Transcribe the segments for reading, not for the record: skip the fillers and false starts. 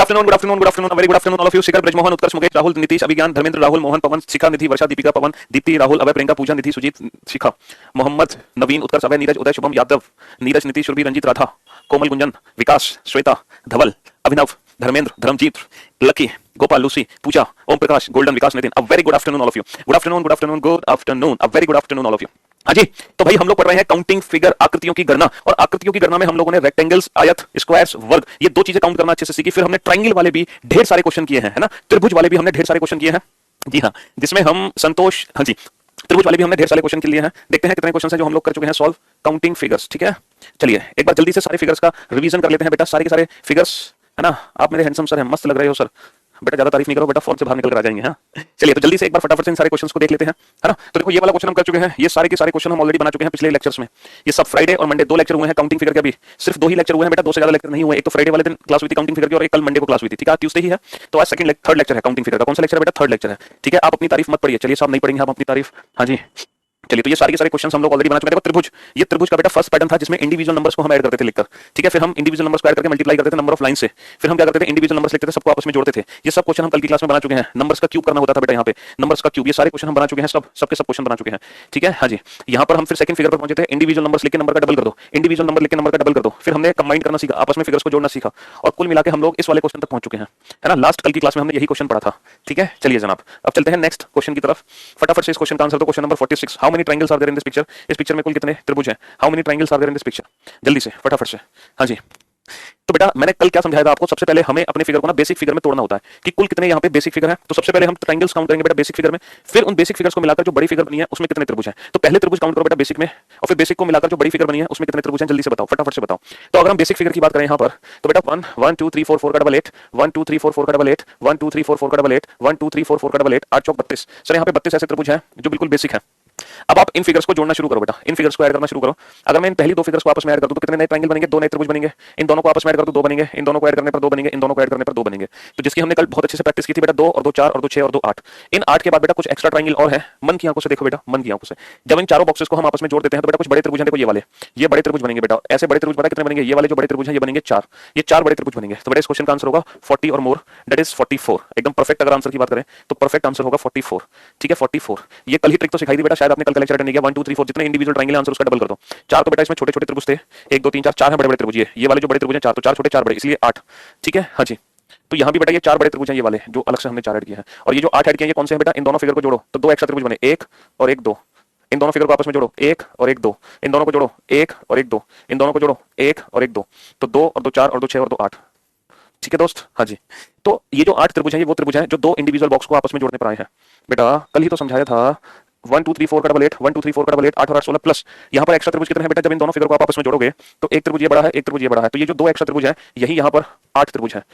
Afternoon, good afternoon, good afternoon, very good afternoon all of you. Shikhar, Brajmohan, Utkarsh, Mukesh, Rahul, Nitish, Abhigyan, Dharmendra, Rahul, Mohan, Pawan, Shikha, Nidhi, Varsha, Deepika, Pawan, Deepti, Rahul, Abhay, Priyanka, Pooja, Nidhi, Sujeet, Shikha, Mohammad, Naveen, Utkarsh, Abhay, Neeraj, Uday, Shubham, Yadav, Neeraj, Nitish, Surabhi, Ranjeet, Radha, Komal, Gunjan, Vikas, Shweta, Dhaval, Abhinav, Dharmendra, Dharmjeet, Lucky, Gopal, Lucy, Pooja, Om Prakash, Golden, Vikas, Nitin. A very good afternoon all of you. Good afternoon, good afternoon, good afternoon, a very good afternoon all of you. हाँ जी, तो भाई हम लोग पढ़ रहे हैं counting figure, आकृतियों की गणना। और आकृतियों की गणना में हम लोगों ने रेक्टेंगल्स, आयत, स्क्वायर्स, वर्ग, ये दो चीजें काउंट करना अच्छे से सीखी। फिर हमने ट्रायंगल वाले भी ढेर सारे क्वेश्चन किए हैं, है ना। त्रिभुज वाले भी हमने ढेर सारे क्वेश्चन किए हैं, जी हाँ, जिसमें हम संतोष, हाँ जी, त्रिभुज वाले भी हमने ढेर सारे क्वेश्चन लिए हैं। देखते हैं कितने क्वेश्चन हैं जो हम लोग कर चुके हैं सॉल्व काउंटिंग फिगर्स। ठीक है, चलिए एक बार जल्दी से सारे फिगर्स का रिवीजन कर लेते हैं बेटा। सारे के सारे फिगर्स, है ना। आप मेरे हैंडसम सर हैं, मस्त लग रहे हो सर। बेटा ज्यादा तारीफ नहीं करो बेटा, फॉर्म से बाहर निकल कर आ जाएंगे। हाँ चलिए, तो जल्दी से एक बार फटाफट से इन सारे क्वेश्चंस को देख लेते हैं, है ना। तो देखो ये वाला क्वेश्चन हम कर चुके हैं, ये सारे के सारे क्वेश्चन हम ऑलरेडी बना चुके हैं पिछले लेक्चर्स में। ये सब फ्राइडे और मंडे दो लेक्चर हुए हैं काउंटिंग फिगर के। अभी सिर्फ दो ही लेक्चर हुए हैं बेटा, दो से ज्यादा लेक्चर नहीं हुए। एक तो फ्राइडे वाले दिन क्लास हुई थी काउंटिंग फिगर की, और एक कल मंडे को क्लास हुई थी। ठीक है, ट्यूसडे ही है, तो आज थर्ड लेक्चर है काउंटिंग फिगर का। कौन सा लेक्चर है बेटा? थर्ड लेक्चर है। ठीक है, आप अपनी तारीफ मत पढ़िए। चलिए साहब नहीं पढ़ेंगे आप अपनी तारीफ। हाँ जी, चलिए, तो ये सारे के सारे क्वेश्चंस हम लोग ऑलरेडी बना चुके हैं। देखो त्रिभुज, ये त्रिभुज का बेटा फर्स्ट पैटर्न था जिसमें इंडिविजुअल नंबर्स को हम ऐड करते थे लिखकर। ठीक है, फिर हम इंडिविजुअल नंबर्स को ऐड करके मल्टीप्लाई करते थे नंबर ऑफ लाइन से। फिर हम क्या करते थे, इंडिविजुअल नंबर्स लिखते थे, सबको आपस में जोड़ते थे। ये सब क्वेश्चन हम कल की क्लास में बना चुके हैं। नंबर्स का क्यूब करना होता था बेटा, यहाँ पे नंबर्स का क्यूब, ये सारे क्वेश्चन हम बना चुके हैं, सबके सब क्वेश्चन बना चुके हैं। ठीक है, हाँ जी, यहाँ पर हम फिर सेकंड फिगर पर पहुंचे थे। इंडिविजुअल नंबर्स लिख के नंबर का डबल कर दो, इंडिविजुअल नंबर लिख के नंबर का डबल कर दो। फिर हमने कंबाइन करना सीखा, आपस में फिगर्स को जोड़ना सीखा, और कुल मिलाकर हम लोग इस वाले क्वेश्चन तक पहुंच चुके हैं, है ना। लास्ट कल की क्लास में हमने यही क्वेश्चन पढ़ा था। ठीक है, चलिए जनाब, अब चलते हैं नेक्स्ट क्वेश्चन की तरफ। फटाफट से इस क्वेश्चन का आंसर दो। Question number 46, how many triangles are there in this picture. इस पिक्चर में कुल कितने त्रिभुज हैं? How many triangles are there in this picture. जल्दी से फटाफट से, हाँ जी। तो बेटा मैंने कल क्या समझाया था आपको, सबसे पहले हमें अपने फिगर को ना बेसिक फिगर में तोड़ना होता है कि कुल कितने यहाँ पे बेसिक फिगर है। तो सबसे पहले हम ट्रायंगल्स काउंट करेंगे बेटा बेसिक फिगर में, फिर उन बेसिक फिगर्स को मिलाकर जो बड़ी फिगर बनी है उसमें कितने त्रिभुज हैं। तो पहले त्रिभुज काउंट करो बेटा बेसिक में, और फिर बेसिक को मिलाकर जो बड़ी फिगर बनी है उसमें कितने त्रिभुज हैं। जल्दी से बताओ, फटाफट से बताओ। तो अगर हम बेसिक फिगर की बात करें यहाँ पर, तो बेटा 1 1 2 3 4 4 का डबल 8, 1 2 3 4 4 का डबल 8, 1 2 3 4 4 का डबल 8, 1 2 3 4 4 का डबल 8, 8 चौक 32। सर यहाँ पे 32 ऐसे त्रिभुज हैं जो बिल्कुल बेसिक है। अब आप इन फिगर्स को जोड़ना शुरू करो बेटा, इन फिगर्स को ऐड करना शुरू करो। अगर मैं इन पहली दो फिगर्स को आपस में ऐड कर दूं तो कितने नए ट्रायंगल बनेंगे? दो नए त्रिभुज बनेंगे। इन दोनों को आपस में ऐड कर दूं, दो बनेंगे। इन दोनों को ऐड करने पर दो बनेंगे, इन दोनों को ऐड करने पर दो बनेंगे। तो जिसकी हमने कल बहुत अच्छे से प्रैक्टिस की थी बेटा, 2 और 2 4 और 2 6 और 2 8। इन 8 के बाद बेटा कुछ एक्स्ट्रा ट्रायंगल और है। मन की आंखों से देखो बेटा, मन की आंखों से। जब इन चारों बॉक्सेस को हम आपस में जोड़ देते हैं तो बेटा कुछ बड़े त्रिभुज हैं। देखो ये वाले, ये बड़े त्रिभुज बनेंगे बेटा। ऐसे बड़े त्रिभुज पता कितने बनेंगे? ये वाले जो बड़े त्रिभुज हैं ये बनेंगे 4। ये 4 बड़े त्रिभुज बनेंगे। तो बेटा इस क्वेश्चन का आंसर होगा 40 और मोर, दैट इज 44। एकदम परफेक्ट अगर आंसर की बात करें तो परफेक्ट आंसर होगा 44। ठीक है, 44। ये कल ही ट्रिक तो सिखाई थी बेटा, शायद आपने कल का लेक्चर अटेंड नहीं किया। 1 2 3 4 जितने इंडिविजुअल ट्रायंगल आंसर उसका डबल कर दो। 4 तो बेटा इसमें छोटे छोटे त्रिभुज थे, 1 2 3 4, 4 हैं बड़े बड़े त्रिभुज। ये वाले जो बड़े त्रिभुज हैं 4, तो 4 छोटे 4 बड़े, इसलिए 8। ठीक है, हाँ जी। तो यहाँ भी बेटा ये 4 बड़े त्रिभुज हैं, ये वाले जो अलग से हमने 4 ऐड किए हैं। और ये जो 8 ऐड किए हैं ये कौन से हैं बेटा? इन दोनों फिगर को जोड़ो तो 2 एक्स्ट्रा त्रिभुज बने, 1 और 1 2। इन दोनों फिगर को आपस में जोड़ो, 1 और 1 2। इन दोनों को जोड़ो, 1 और 1 2। इन दोनों को जोड़ो, 1 और 1 2। तो 2 और 2 4 और 2 6 और 2 8। ठीक है दोस्त, हाँ जी। तो ये जो 8 त्रिभुज हैं ये वो त्रिभुज हैं जो दो इंडिविजुअल बॉक्स को आपस में जोड़ने पर आए हैं। बेटा कल ही तो समझाया था 1 2 3 4 का डबल 8, 1 2 3 4 का डबल 8, 8 और 8 16 प्लस यहाँ पर एक्स्ट्रा त्रिभुज कितने हैं बेटा? जब इन दोनों फिगर को आप आपस में जोड़ोगे तो एक त्रिभुज ये बड़ा है, एक त्रिभुज ये बड़ा है। तो ये जो दो एक्स्ट्रा त्रिभुज है यही यहाँ पर 8 त्रिभुज है।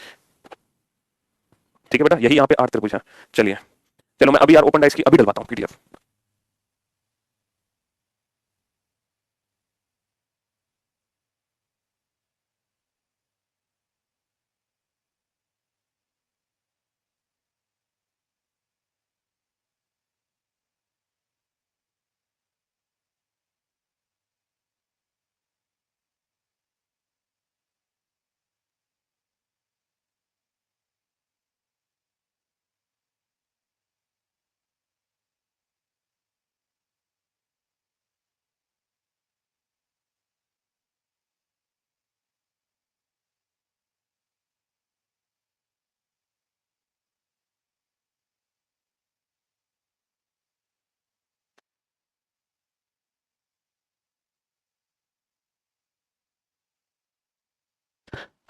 ठीक है बेटा, यही यहाँ पे 8 त्रिभुज है। चलिए, चलो मैं अभी यार ओपन डाइस की अभी डलवाता हूँ पीडीएफ।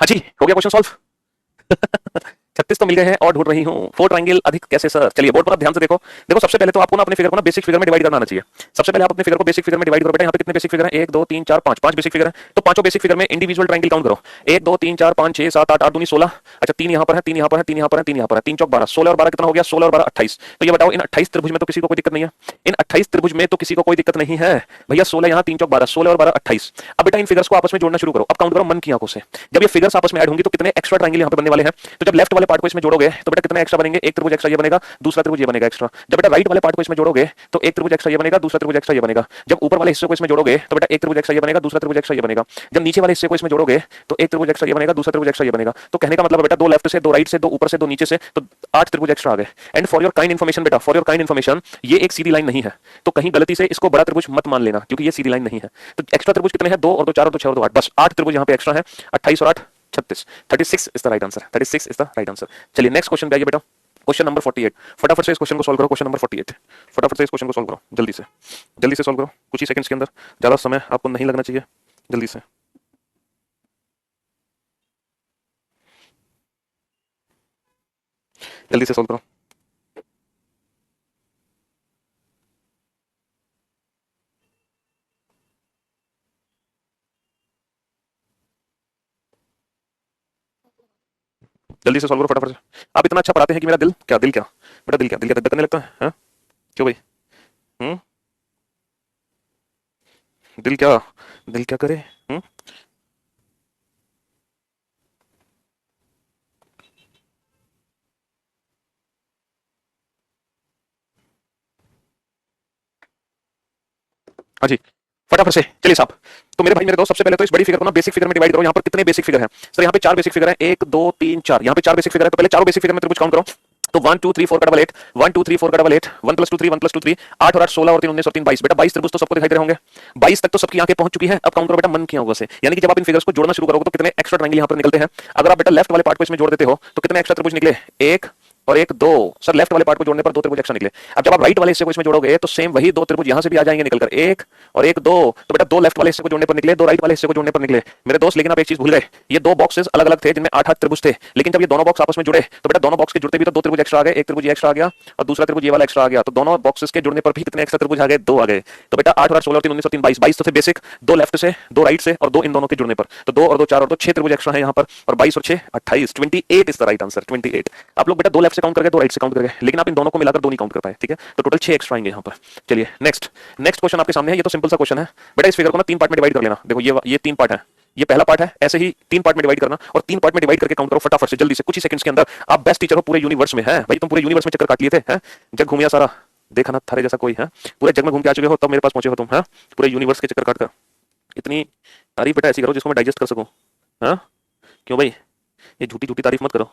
हाँ जी, हो गया क्वेश्चन सॉल्व। 36 तो मिल गए हैं और ढूंढ रही हूँ 4 ट्रायंगल अधिक कैसे सर। चलिए बोर्ड पर आप ध्यान से देखो। देखो सबसे पहले तो आपको ना अपने फिगर को ना बेसिक फिगर में डिवाइड करना आना चाहिए। सबसे पहले आप अपने फिगर को बेसिक फिगर में डिवाइड करो बेटा। यहाँ पे कितने बेसिक फिगर हैं? 1 2 3 4 5, 5 बेसिक फिगर हैं। तो पांचों बेसिक फिगर में इंडिविजुअल ट्रायंगल काउंट करो। 1 2 3 4 5 6 7 8 8 दूनी 16। अच्छा 3 यहाँ पर है, 3 यहाँ पर है, 3 यहाँ पर है, 3 यहाँ पर है, 3 चौक 12, 16 और 12 कितना हो गया? 16 और 12 28। तो ये बताओ इन 28 त्रिभुज में तो किसी को कोई दिक्कत नहीं है? इन 28 त्रिभुज में तो किसी को कोई दिक्कत नहीं है भैया। 16 यहाँ, 3 चौक 12, 16 और 12 28। अब बेटा इन फिगर्स को आपस में जोड़ना शुरू करो। अब काउंट करो मन की आंखों से। जब ये फिगर्स आपस में ऐड होंगी तो कितने एक्स्ट्रा ट्रायंगल यहाँ पे बनने वाले हैं। तो जब लेफ्ट वाले पार्ट को इसमें जोड़ोगे तो बेटा कितने एक्स्ट्रा बनेंगे, एक त्रिभुज एक्स्ट्रा ये बनेगा, दूसरा त्रिभुज ये बनेगा एक्स्ट्रा। जब बेटा राइट वाले पार्ट को इसमें जोड़ोगे तो एक त्रिभुज एक्स्ट्रा ये बनेगा, दूसरा त्रिभुज एक्स्ट्रा ये बनेगा। जब ऊपर वाले हिस्से को इसमें जोड़ोगे तो बेटा एक त्रिभुज एक्स्ट्रा ये बनेगा, दूसरा त्रिभुज एक्स्ट्रा ये बनेगा। जब नीचे वाले हिस्से को इसमें जोड़ोगे तो एक त्रिभुज एक्स्ट्रा ये बनेगा, दूसरा त्रिभुज एक्स्ट्रा ये बनेगा। तो कहने का मतलब बेटा दो लेफ्ट से, दो राइट से, दो ऊपर से, दो नीचे से, तो 8 त्रिभुज एक्स्ट्रा आ गए। And for your kind information बेटा, फॉर योर काइंड इन्फॉर्मेशन, ये एक सीधी लाइन नहीं है, तो कहीं गलती से इसको बड़ा त्रिभुज मत मान लेना, क्योंकि ये सीधी लाइन नहीं है। तो एक्स्ट्रा त्रिभुज कितने हैं, 2 और 2 4 और 2 6 और 2 8, बस 8 त्रिभुज यहाँ पे एक्स्ट्रा है। 28 और 8 36, 36 is the right answer, 36 is the right answer. चलिए नेक्स्ट क्वेश्चन पे आइए बेटा, क्वेश्चन नंबर 48। फटाफट से इस क्वेश्चन को सॉल्व करो, क्वेश्चन नंबर 48। फटाफट से इस क्वेश्चन को सॉल्व करो, जल्दी से सॉल्व करो, कुछ ही सेकंड्स के अंदर, ज्यादा समय आपको नहीं लगना चाहिए, जल्दी से। जल्दी से सॉल्व करो। जल्दी से सॉल्व करो फटाफट से। आप इतना अच्छा पढ़ाते हैं कि मेरा दिल क्या, दिल क्या बेटा, दिल क्या दर्द करने लगता है, हाँ? क्यों भाई? हम्म? दिल क्या, दिल क्या करे? हम्म? हाँ जी, फटाफट से चलिए साहब। तो मेरे भाई मेरे दोस्त, सबसे पहले तो इस बड़ी फिगर को ना बेसिक फिगर में डिवाइड करो। यहाँ पर कितने बेसिक फिगर हैं सर? यहाँ पे 4 बेसिक फिगर हैं, 1 2 3 4। यहाँ पे 4 बेसिक फिगर है, तो पहले चारों बेसिक फिगर में त्रिभुज काउंट करो। तो 1 2 3 4 का डबल 8, 1 2 3 4 का डबल 8, 1 + 2 3, 1 + 2 3, 8 और 8 16 और 3 19 और 3 22। बेटा 22 त्रिभुज तो सबको दिखाई दे रहे होंगे, 22 तक तो सबकी आंखें पहुंच चुकी है। अब काउंट करो बेटा मन की आंखों से, यानी कि जब आप इन फिगर्स को जोड़ना शुरू करोगे तो कितने एक्स्ट्रा ट्रायंगल यहाँ पर निकलते हैं। अगर आप बेटा लेफ्ट वाले पार्ट को इसमें जोड़ देते हो तो कितने एक्स्ट्रा त्रिभुज निकले, 1 और 1 2। सर लेफ्ट वाले पार्ट को जोड़ने पर 2 त्रिभुज एक्स्ट्रा निकले। अब जब आप राइट वाले हिस्से को इसमें जोड़ोगे तो सेम वही 2 त्रिभुज यहाँ से भी आ जाएंगे निकलकर, 1 और 1 2। तो बेटा 2 लेफ्ट वाले हिस्से को जोड़ने पर निकले, 2 राइट वाले हिस्से को जोड़ने पर निकले मेरे दोस्त। लेकिन आप एक चीज भूल गए, ये 2 बॉक्सेस अलग अलग थे जिनमें 8 8 त्रिभुज थे। लेकिन जब ये दोनों बॉक्स आपस में जुड़े तो बेटा दोनों बॉक्स के जुड़ते भी तो 2 त्रिभुज एक्स्ट्रा आ गए, एक त्रिभुज ये एक्स्ट्रा आ गया और दूसरा त्रिभुज ये वाला एक्स्ट्रा आ गया। तो दोनों बॉक्सेस के जुड़ने पर भी कितने एक्स्ट्रा त्रिभुज आ गए, 2 आ गए। तो बेटा 8 और 8 16 और 3 19 और 3 22, 22 तो थे बेसिक, 2 लेफ्ट से, 2 राइट से और 2 इन दोनों के जुड़ने पर, तो 2 और 2 4 और 2 6 त्रिभुज एक्स्ट्रा है यहाँ पर। और 22 और 6 28, 28 इज द राइट आंसर, 28। आप लोग बेटा 2 लेफ्ट से काउंट करके 2 राइट से काउंट करके, लेकिन आप इन दोनों को मिलाकर 2 नहीं काउंट कर पाए, ठीक है? तो टोटल 6 एक्स्ट्रा आएंगे यहाँ पर। चलिए नेक्स्ट क्वेश्चन आपके सामने है। ये तो सिंपल सा क्वेश्चन है बेटा। इस फिगर को ना 3 पार्ट में डिवाइड कर लेना। देखो ये 3 पार्ट है, ये पहला पार्ट है, ऐसे ही 3 पार्ट में डिवाइड करना और 3 पार्ट में डिवाइड करके काउंट करो फटाफट से, जल्दी से, कुछ ही सेकंड्स के अंदर। आप बेस्ट टीचर हो पूरे यूनिवर्स में, है भाई। तुम पूरे यूनिवर्स में चक्कर काट लिए थे, हैं? जग घूमिया सारा, देखा ना थारे जैसा कोई है? पूरे जग में घूम के आ चुके हो, तब मेरे पास पहुंचे हो तुम, हैं? पूरे यूनिवर्स के चक्कर काट कर। इतनी तारीफ बेटा ऐसी करो जिसको मैं डाइजेस्ट कर सकूं, हाँ? क्यों भाई, ये झूठी झूठी तारीफ मत करो।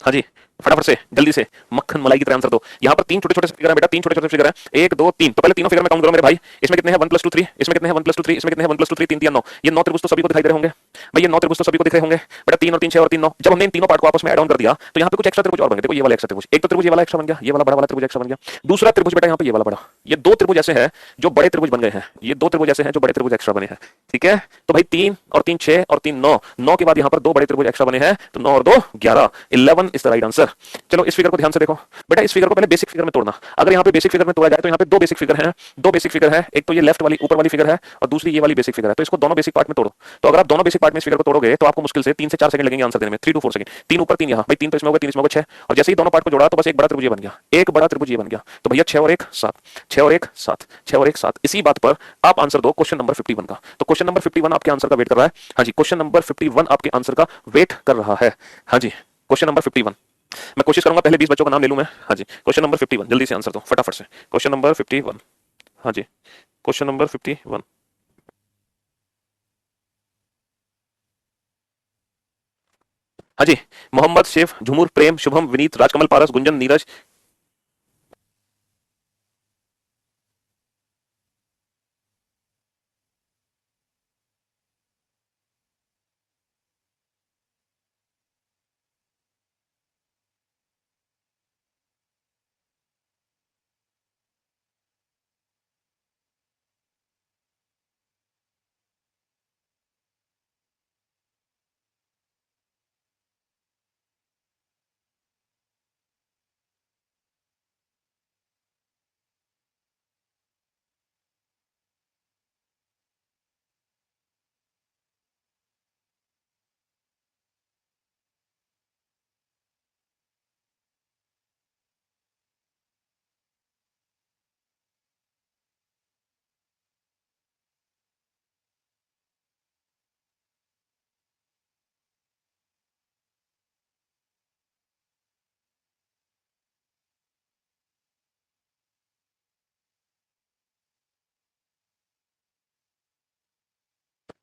हाँ जी, फटाफट से जल्दी से मक्खन मलाई की तरह आंसर दो। यहाँ पर 3 छोटे छोटे फिगर है बेटा, 3 छोटे छोटे फिगर है, 1 2 3। तो पहले तीनों फिगर में काउंट करो मेरे भाई। इसमें कितने हैं 1 + 2 3, इसमें कितने हैं 1 + 2 3, इसमें कितने हैं 1 + 2 3, 3 3 9। ये 9 त्रिभुज तो सभी को दिखाई दे रहे होंगे भाई, ये 9 त्रिभुज तो सभी को दिख रहे होंगे बेटा। 3 और 3 6 और 3 9। जब हमने इन तीनों पार्ट को आपस में ऐड ऑन कर दिया तो यहाँ पे कुछ एक्स्ट्रा त्रिभुज और बन गए। देखो ये वाला एक्स्ट्रा त्रिभुज, एक तो त्रिभुज ये वाला एक्स्ट्रा बन गया, ये वाला बड़ा वाला त्रिभुज एक्स्ट्रा बन गया। दूसरा त्रिभुज बेटा यहाँ पे ये वाला बड़ा, ये 2 त्रिभुज ऐसे हैं जो बड़े त्रिभुज बन गए हैं, ये 2 त्रिभुज ऐसे हैं जो बड़े त्रिभुज एक्स्ट्रा बने हैं, ठीक है? तो भाई 3 और 3 6 और 3 9, 9 के बाद यहाँ पर 2 बड़े त्रिभुज एक्स्ट्रा बने हैं, तो 9 और 2 11, 11 इज द राइट आंसर। चलो इस फिगर को ध्यान से देखो बेटा, इस फिगर को पहले बेसिक फिगर में तोड़ना। अगर यहाँ पे बेसिक फिगर में तोड़ा जाए तो यहाँ पे 2 बेसिक फिगर हैं, 2 बेसिक फिगर है, एक तो ये लेफ्ट वाली ऊपर वाली फिगर है और दूसरी ये वाली बेसिक फिगर है। तो इसको दोनों बेसिक पार्ट में तोड़ो। तो अगर आप दोनों बेसिक पार्ट में इस फिगर को तोड़ोगे तो आपको मुश्किल से 3 से 4 सेकंड लगेंगे आंसर देने में, 3 to 4 सेकंड। 3 ऊपर 3 यहाँ, भाई 3 तो इसमें होगा, 3 इसमें होगा, 6। और जैसे ही दोनों पार्ट को जोड़ा तो बस एक बड़ा त्रिभुज ये बन गया, एक बड़ा त्रिभुज ये बन गया। तो भैया 6 और 1 7, 6 और 1 7, 6 और 1 7। इसी बात पर आप आंसर दो क्वेश्चन नंबर 51 का। तो क्वेश्चन नंबर 51 आपके आंसर का वेट कर रहा है। हाँ जी, क्वेश्चन नंबर 51 आपके आंसर का वेट कर रहा है। हाँ जी, क्वेश्चन नंबर 51। मैं कोशिश करूंगा पहले 20 बच्चों का नाम ले लूं मैं। हाँ जी, क्वेश्चन नंबर 51, जल्दी से आंसर दो फटाफट से। Question number 51। हाँ जी, क्वेश्चन नंबर 51। हाँ जी, मोहम्मद, शेफ, झुमुर, प्रेम, शुभम, विनीत, राजकमल, पारस, गुंजन, नीरज।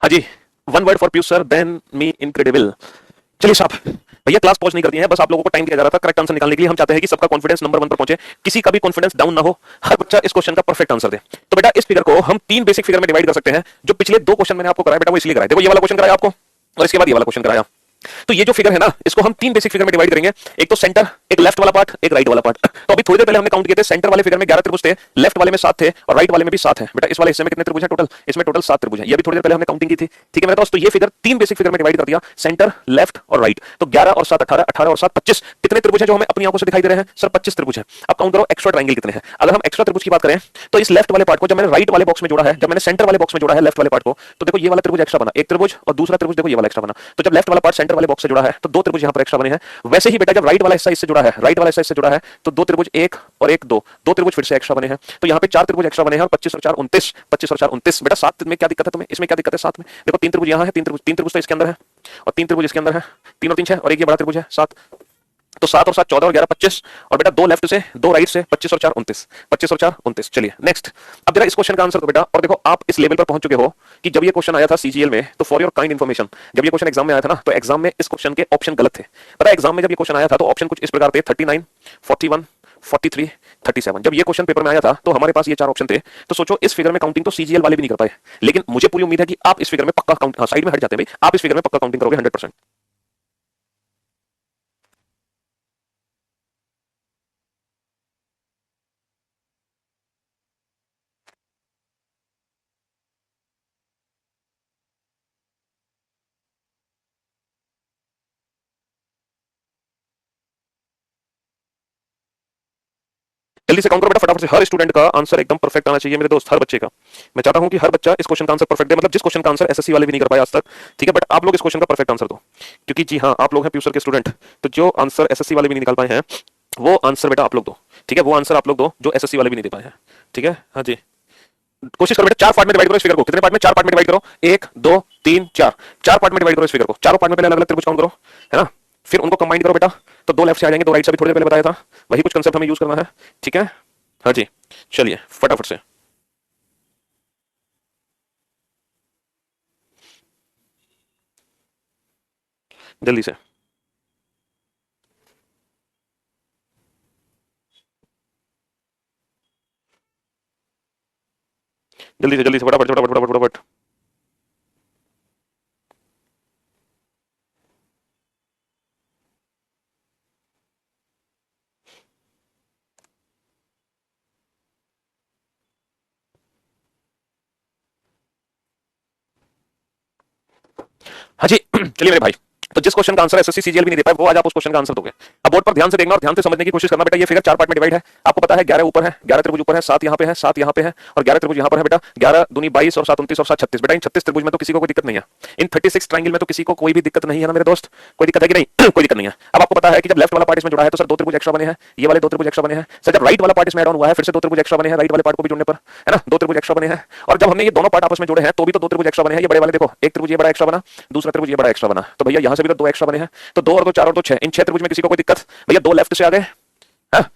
हाँ जी, one word for Piyush sir, then me incredible. चलिए साहब, भैया क्लास पॉज नहीं करती है, बस आप लोगों को टाइम दिया जा रहा था करेक्ट आंसर निकालने के लिए। हम चाहते हैं कि सबका कॉन्फिडेंस नंबर 1 पर पहुंचे, किसी का भी कॉन्फिडेंस डाउन ना हो, हर बच्चा इस क्वेश्चन का परफेक्ट आंसर दे। तो बेटा इस फिगर को हम 3 बेसिक फिगर में डिवाइड कर सकते हैं। जो पिछले 2 क्वेश्चन मैंने आपको कराया बेटा वो इसलिए कराया, देखो ये वाला क्वेश्चन कराया आपको और इसके बाद ये वाला क्वेश्चन कराया। तो ये जो फिगर है ना, इसको हम 3 बेसिक फिगर में डिवाइड करेंगे। एक तो सेंटर, एक लेफ्ट वाला पार्ट, एक राइट वाला पार्ट। तो अभी थोड़ी देर पहले हमने काउंट किए थे, सेंटर वाले फिगर में 11 त्रिभुज थे, लेफ्ट वाले में 7 थे और राइट वाले में भी 7 है। बेटा इस वाले हिस्से में कितने त्रिभुज हैं टोटल? इसमें टोटल 7 त्रिभुज हैं। ये भी थोड़ी देर पहले हमने काउंटिंग की थी, ठीक है मेरे दोस्त। तो ये फिगर 3 बेसिक फिगर में डिवाइड कर दिया, सेंटर, लेफ्ट और राइट। तो 11 और 7 18, 18 और 7 25। कितने त्रिभुज हैं जो हमें अपनी आंखों से दिखाई दे रहे हैं? सर 25 त्रिभुज हैं। अब काउंट करो एक्स्ट्रा ट्रायंगल कितने हैं। अगर हम एक्स्ट्रा त्रिभुज की बात करें तो इस लेफ्ट वाले पार्ट को जब मैंने राइट वाले बॉक्स में जोड़ा है, जब मैंने सेंटर वाले बॉक्स में जोड़ा है लेफ्ट वाले पार्ट को, तो देखो ये वाला त्रिभुज एक्स्ट्रा बना, एक त्रिभुज, और दूसरा त्रिभुज देखो ये वाला एक्स्ट्रा बना। तो जब लेफ्ट वाला पार्ट सेंटर वाले बॉक्स से जुड़ा है तो 2 त्रिभुज यहां पर एक्स्ट्रा बने हैं। वैसे ही बेटा जब राइट वाला हिस्सा इससे जुड़ा है, राइट वाला हिस्सा इससे जुड़ा है, तो 2 त्रिभुज, 1 और 1 2, 2 त्रिभुज फिर से एक्स्ट्रा बने हैं। तो यहाँ पे 4 त्रिभुज एक्स्ट्रा बने हैं और 25 और 4 29, 25 और 4 29। बेटा 7 में क्या दिक्कत है तुम्हें? इसमें क्या दिक्कत है 7 में? देखो 3 त्रिभुज यहाँ है, 3 त्रिभुज तो इसके अंदर है और 3 त्रिभुज इसके अंदर है, 3 और 3 6 और एक ये बड़ा त्रिभुज है 7। तो 7 और 7 14 और 11 25 और बेटा 2 लेफ्ट से 2 राइट से 25 और 4 29, 25 और 4 29। चलिए नेक्स्ट। अब जरा इस क्वेश्चन का आंसर दो बेटा। और देखो आप इस लेवल पर पहुंच चुके हो कि जब ये क्वेश्चन आया था सीजीएल में, तो फॉर योर काइंड इन्फॉर्मेशन, जब ये क्वेश्चन एग्जाम में आया था ना, तो एग्जाम में इस क्वेश्चन के ऑप्शन गलत थे। पता है एग्जाम में जब ये क्वेश्चन आया था तो ऑप्शन कुछ इस प्रकार थे 39, 41, 43, 37। जब ये क्वेश्चन पेपर में आया था तो हमारे पास ये 4 ऑप्शन थे। तो सोचो इस फिगर में काउंटिंग तो सीजीएल वाले भी नहीं कर पाए, लेकिन मुझे पूरी उम्मीद है कि आप इस फिगर में पक्का काउंट, साइड में हट जाते हैं भाई, आप इस फिगर में पक्का काउंटिंग करोगे 100%। जल्दी से काउंट करो बेटा फटाफट से। हर स्टूडेंट का आंसर एकदम परफेक्ट आना चाहिए मेरे दोस्त, हर बच्चे का। मैं चाहता हूं कि हर बच्चा इस क्वेश्चन का आंसर परफेक्ट दे, मतलब जिस क्वेश्चन का आंसर एसएससी वाले भी नहीं कर पाए आज तक, ठीक है। बट आप लोग इस क्वेश्चन का परफेक्ट आंसर दो, क्योंकि जी हाँ आप लोग हैं प्यूसर के स्टूडेंट, तो जो आंसर एसएससी वाले भी नहीं निकाल पाए हैं वो आंसर बेटा आप लोग दो, ठीक है। वो आंसर आप लोग दो जो एसएससी वाले भी नहीं दे पाए हैं, ठीक है। हाँ जी, कोशिश करो बेटा 4 पार्ट में डिवाइड करो इस फिगर को। कितने पार्ट में? 4 पार्ट में डिवाइड करो, 1 2 3 4, 4 पार्ट में डिवाइड करो इस फिगर को। चारों पार्ट में पहले अलग अलग त्रिभुज काउंट करो, है ना, फिर उनको कंबाइन करो बेटा। तो 2 लेफ्ट से आ जाएंगे, 2 राइट से भी थोड़ी देर पहले बताया था, वही कुछ कंसेप्ट हमें यूज करना है, ठीक है। हाँ जी चलिए फटाफट से जल्दी से जल्दी से फटाफट फटाफट फटाफट फटाफट। हाँ जी चलिए मेरे भाई, तो जिस क्वेश्चन का आंसर एसएससी सीजीएल भी नहीं दे पाए वो आज आप उस क्वेश्चन का आंसर दोगे। अब बोर्ड पर ध्यान से देखना और ध्यान से समझने की कोशिश करना बेटा। ये फिगर 4 पार्ट में डिवाइड है, आपको पता है 11 ऊपर है, 11 त्रिभुज ऊपर है, 7 यहाँ पे है, 7 यहाँ पे है और 11 त्रिभुज यहाँ पर है बेटा। 11 दूनी 22 और 7 29 और 7 36। बेटा इन 36 त्रिभुज में तो किसी को कोई दिक्कत नहीं है, इन 36 ट्रायंगल में तो किसी को कोई भी दिक्कत नहीं है ना मेरे दोस्त, कोई दिक्कत है कि नहीं? कोई दिक्कत नहीं है। अब आपको पता है कि जब लेफ्ट वाला पार्ट इसमें जुड़ा है तो सर 2 त्रिभुज एक्स्ट्रा बने हैं, ये वाले 2 त्रिभुज एक्स्ट्रा बने हैं। सर जब राइट वाला पार्ट इसमें ऐड ऑन हुआ है फिर से 2 त्रिभुज एक्स्ट्रा बने हैं, राइट वाले पार्ट को भी जोड़ने पर, है ना, 2 त्रिभुज एक्स्ट्रा बने हैं। और जब हमने ये दोनों पार्ट आपस में जोड़े हैं तो भी तो 2 त्रिभुज एक्स्ट्रा बने हैं। ये बड़े वाले देखो, एक त्रिभुज ये बड़ा एक्स्ट्रा बना, दूसरा त्रिभुज ये बड़ा एक्स्ट्रा बना, तो भैया यहाँ से भी तो 2 एक्स्ट्रा बने हैं। तो 2 और 2 4 और 2 6, इन 6 त्रिभुज में किसी को कोई दिक्कत? भैया 2 लेफ्ट से आ गए, हाँ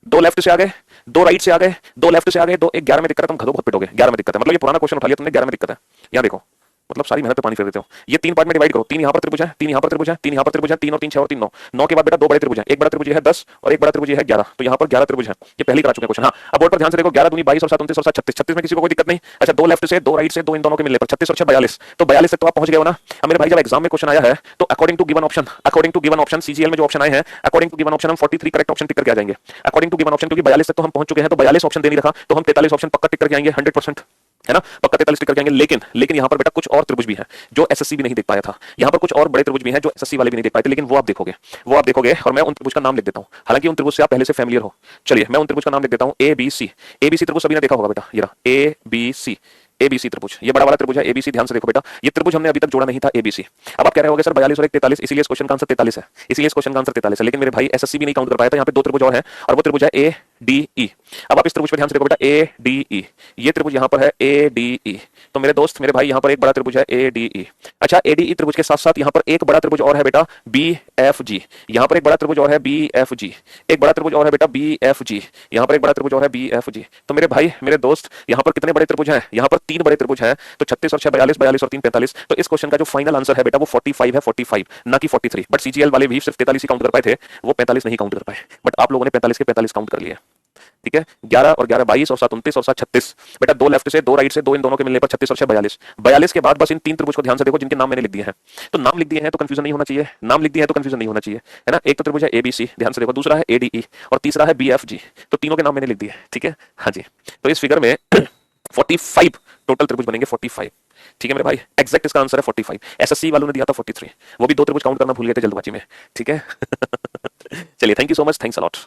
2 लेफ्ट से आ गए, 2 राइट से आ गए, 2 लेफ्ट से आ गए, 2 एक 11 में दिक्कत है, तुम गधों बहुत पिटोगे। 11 में दिक्कत है मतलब ये पुराना क्वेश्चन उठा लिया तुमने, 11 में दिक्कत है। यहाँ देखो मतलब सारी मेहनत पे पानी फेर देते हो। ये 3 पार्ट में डिवाइड करो, 3 यहाँ पर त्रिभुज है, 3 यहाँ पर त्रिभुज है, 3 यहाँ पर त्रिभुज है, 3 और 3 6 और 3 9, 9 के बाद बेटा 2 बड़े त्रिभुज है, एक बड़ा त्रिभुज है 10 और एक बड़ा त्रिभुज है 11। तो यहाँ पर 11 त्रिभुज है, ये पहले करा चुके क्वेश्चन। हाँ अब बोर्ड पर ध्यान से देखो, 11 दूनी 22 और 7 29 और 7 36, 36 में किसी को कोई दिक्कत नहीं। अच्छा 2 लेफ्ट से 2 राइट से 2 इन दोनों के मिलने पर 36 और 6 42, तो 42 तक तो आप पहुंच गए हो ना। अब मेरे भाई जब एग्जाम में क्वेश्चन आया है तो according to given option CGL में जो ऑप्शन आए हैं, अकॉर्डिंग टू गिवन ऑप्शन हम 43 करेक्ट ऑप्शन टिक करके आ जाएंगे। अकॉर्डिंग टू गिवन ऑप्शन, क्योंकि 42 तक तो हम पहुंच चुके हैं तो 42 ऑप्शन दे नहीं रखा, तो हम 43 ऑप्शन पक्का टिक करके आएंगे 100%, है ना, पक्का 43 टिक करके आएंगे। लेकिन यहाँ पर बेटा कुछ और त्रिभुज भी हैं जो एसएससी भी नहीं देख पाया था। यहाँ पर कुछ और बड़े त्रिभुज भी हैं जो एसएससी वाले भी नहीं देख पाए थे, लेकिन वो आप देखोगे और मैं उन त्रिभुज का नाम लिख देता हूँ, हालांकि उन त्रिभुज से आप पहले से फैमिलियर हो। चलिए मैं उन त्रिभुज का नाम लिख देता हूँ, ए बी सी। एबीसी त्रिभुज सभी ने देखा होगा बेटा, ये रहा एबीसी, एबीसी त्रिभुज, ये बड़ा वाला त्रिभुज है एबीसी। ध्यान से देखो बेटा, ये त्रिभुज हमने अभी तक जोड़ा नहीं था एबीसी। अब आप कह रहे होंगे सर 42 और 1 43, इसीलिए इस क्वेश्चन का आंसर 43 है, इसीलिए इस क्वेश्चन का आंसर 43 है। लेकिन मेरे भाई एसएससी भी नहीं काउंट कर पाया था, यहाँ पे 2 त्रिभुज और हैं और वो त्रिभुज है ए डी ई। अब आप इस त्रिभुज पे ध्यान से देखो बेटा, ए डी ई, ये त्रिभुज यहाँ पर है ए डी ई। तो मेरे दोस्त मेरे भाई यहाँ पर एक बड़ा त्रिभुज है ए डी ई। अच्छा ए डी ई त्रिभुज के साथ साथ यहाँ पर एक बड़ा त्रिभुज और है बेटा बी एफ जी, यहाँ पर एक बड़ा त्रिभुज और है बी एफ जी, एक बड़ा त्रिभुज और है बेटा बी एफ जी, यहाँ पर एक बड़ा त्रिभुज और है बी एफ जी। तो मेरे भाई मेरे दोस्त यहाँ पर कितने बड़े त्रिभुज हैं? यहाँ पर तीन बड़े त्रिभुज है तो 36 और 6 42, 42 और 3 45। तो इस क्वेश्चन का जो फाइनल आंसर है बेटा वो 45 है, 45 ना कि 43। बट सीजीएल वाले भी सिर्फ 43 ही काउंट कर पाए थे, वो 45 नहीं काउंट कर पाए, बट आप लोगों ने 45 के 45 काउंट कर लिए। ठीक है, 11 और 11 22 और 7 29 और 7 36। बेटा दो लेफ्ट से दो राइट से दो इन दोनों के मिलने पर 36 और 6 42। 42 के बाद बस इन तीन त्रिभुज को ध्यान से देखो जिनके नाम मैंने लिख दिए हैं। तो नाम लिख दिए हैं तो कंफ्यूजन नहीं होना चाहिए, नाम लिख दिए हैं तो कंफ्यूजन नहीं होना चाहिए, है ना। एक तो त्रिभुज है एबीसी, ध्यान से देखो, दूसरा है एडीई और तीसरा है बीएफजी। तो तीनों के नाम मैंने लिख दिए। ठीक है, हाँ जी। तो इस फिगर में 45 टोटल त्रिभुज बनेंगे, 45। ठीक है मेरे भाई, एग्जैक्ट इसका आंसर है 45। एसएससी वालों ने दिया था 43, वो भी दो त्रिभुज काउंट करना भूल गए थे जल्दबाजी में। ठीक है चलिए, thank you so much, thanks a lot.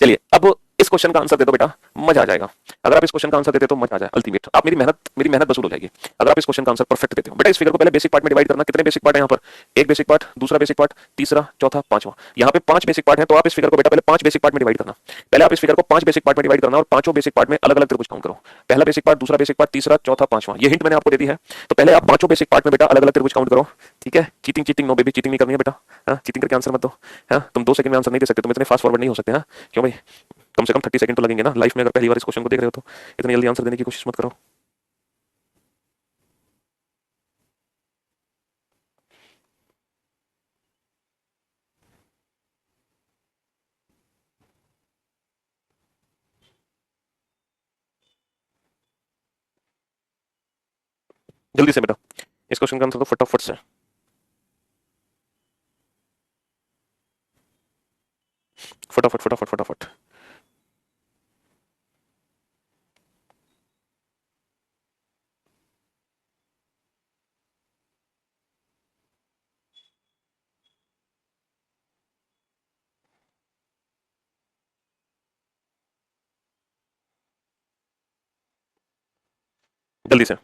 चलिए अब इस क्वेश्चन का आंसर दे दो बेटा, मजा आ जाएगा। अगर आप इस क्वेश्चन का आंसर देते तो मजा आ जाए, अल्टीमेट। आप मेरी मेहनत वसूल हो जाएगी अगर आप इस क्वेश्चन का आंसर परफेक्ट देते हो। बेटा इस फिगर को पहले बेसिक पार्ट में डिवाइड करना। कितने बेसिक पार्ट है यहाँ पर? एक बेसिक पार्ट, दूसरा बेसिक पार्ट, तीसरा, चौथा, पांचवा। यहाँ पे 5 बेसिक पार्ट है, तो आप इस फिगर को बेटा पहले 5 बेसिक पार्ट में डिवाइड करना। पहले आप इस फिगर को 5 बेसिक पार्ट में डिवाइड करना और पांचों बेसिक पार्ट में अलग अलग त्रिभुज काउंट करो। पहला बेसिक पार्ट, दूसरा बेसिक पार्ट, तीसरा, चौथा, पांचवा। ये हिंट मैंने आपको दे दी है। तो पहले आप पांचों बेसिक पार्ट में बेटा अलग अलग त्रिभुज काउंट करो। ठीक है, cheating cheating no baby, cheating नहीं करनी है बेटा। हाँ, चीटिंग करके आंसर मत दो। हाँ, तुम 2 सेकंड में आंसर नहीं दे सकते, तुम इतने फास्ट फॉरवर्ड नहीं हो सकते। हाँ क्यों भाई, कम से कम 30 सेकंड तो लगेंगे ना लाइफ में। अगर पहली बार इस क्वेश्चन को देख रहे हो तो इतनी जल्दी आंसर देने की कोशिश मत करो। जल्दी से बेटा इस क्वेश्चन का आंसर तो फटाफट से। फटाफट फटाफट फटाफट। जल्दी से।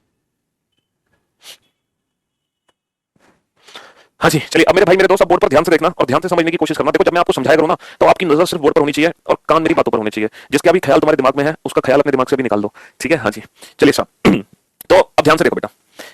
हाँ जी, चलिए अब मेरे भाई मेरे दोस्त, आप बोर्ड पर ध्यान से देखना और ध्यान से समझने की कोशिश करना। देखो जब मैं आपको समझाया करूँ ना, तो आपकी नजर सिर्फ बोर्ड पर होनी चाहिए और कान मेरी बातों पर होने चाहिए। जिसके अभी ख्याल तुम्हारे दिमाग में है उसका ख्याल अपने दिमाग से भी निकाल दो। ठीक है, हाँ जी। चलिए साहब तो अब ध्यान से देखो बेटा,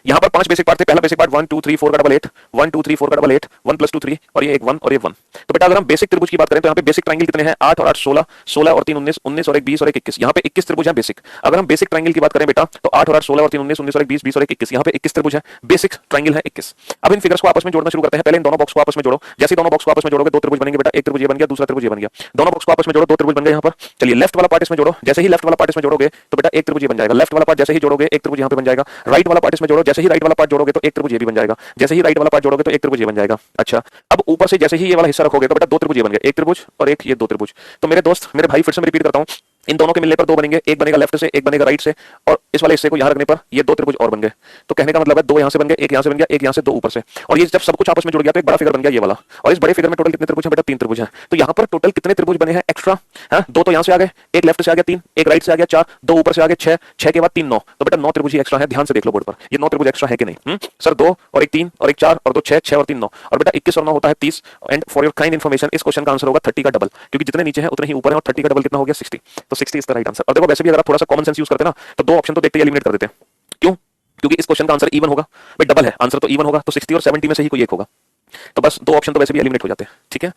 यहाँ पर 5 बेसिक पार्ट थे। पहला बेसिक पार्ट 1 2 3 4 का डबल 8, 1 2 3 4 का डबल 8, 1 + 2 3 और ये एक 1 और ये 1। तो बेटा अगर हम बेसिक त्रिभुज की बात करें तो यहाँ पे बेसिक ट्रायंगल कितने हैं? 8 और 8 16, 16 और 3 19, 19 और 1 20 और 1 21। यहाँ पे 21 त्रिभुज है बेसिक। अगर हम बेसिक ट्रायंगल की बात करें बेटा तो 8 और 8 16 और 3 19, 19 और 1 20, 20 और 1 21। यहाँ पे 21 त्रिभुज है, बेसिक ट्रायंगल है 21। अब इन फिगर्स को आपस में जोड़ना शुरू करते हैं। पहले इन दोनों बॉक्स को आपस में जोड़ो। जैसे दोनों बॉक्स को आपस में जोड़ोगे दो त्रिभुज बनेंगे बेटा। एक त्रिभुज ये बन गया, दूसरा त्रिभुज ये बन गया। दोनों बॉक्स को आपस में जोड़ो, दो त्रिभुज बन गए यहाँ पर। चलिए लेफ्ट वाला पार्ट इसमें जोड़ो। जैसे ही लेफ्ट वाला पार्ट इसमें जोड़ोगे तो बेटा एक त्रिभुज ये बन जाएगा। लेफ्ट वाला पार्ट जैसे ही जोड़ोगे एक त्रिभुज यहाँ पे बन जाएगा। राइट वाला पार्ट इसमें जोड़ो। जैसे ही राइट वाला पार्ट जोड़ोगे तो एक त्रिभुज ये भी बन जाएगा। जैसे ही राइट वाला पार्ट जोड़ोगे तो एक त्रिभुज ये बन जाएगा। अच्छा, अब ऊपर से जैसे ही ये वाला हिस्सा रखोगे तो बेटा दो त्रिभुज ये बन गए, एक त्रिभुज और एक ये दो त्रिभुज। तो मेरे दोस्त, मेरे भाई, फिर से मैं रिपीट करता हूं, इन दोनों के मिलने पर दो बनेंगे। एक बनेगा लेफ्ट से, एक बनेगा राइट से, और इस वाले हिस्से को यहां रखने पर ये दो त्रिभुज और बन गए। तो कहने का मतलब है दो यहां से बन गए, एक यहां से बन गया, एक यहां से, दो ऊपर से। और ये जब सब कुछ आपस में जुड़ गया तो एक बड़ा फिगर बन गया ये वाला। और इस बड़े फिगर में टोटल कितने त्रिभुज हैं बेटा? 3 त्रिभुज हैं। तो यहां पर टोटल कितने त्रिभुज बने हैं एक्स्ट्रा? हाँ, दो तो यहां से आ गए, एक लेफ्ट से आ गया 3, एक राइट से आ गया 4, दो ऊपर से आ गए 6, 6 के बाद 3 9। तो बेटा 9 त्रिभुज ही एक्स्ट्रा है। ध्यान से देख लो बोर्ड पर, ये 9 त्रिभुज एक्स्ट्रा है कि नहीं? सर 2 और 1 3 और 1 4 और 2 6, 6 और 3 9। और बेटा 21 और 9 होता है 30। And for your kind information, इस क्वेश्चन का आंसर होगा 30 का डबल, क्योंकि जितने नीचे है उतने ही ऊपर है। और 30 का डबल कितना हो गया? 60। तो 60 इज द राइट आंसर। और देखो वैसे भी अगर आप थोड़ा सा कॉमन सेंस यूज करते ना तो दो ऑप्शन तो देखते ही एलिमिनेट कर देते हैं। क्यों? क्योंकि इस क्वेश्चन का आंसर इवन होगा भाई, डबल है आंसर तो इवन होगा। तो 60 और 70 में से ही कोई एक होगा। तो बस दो ऑप्शन तो वैसे भी एलिमिनेट हो जाते हैं। ठीक है,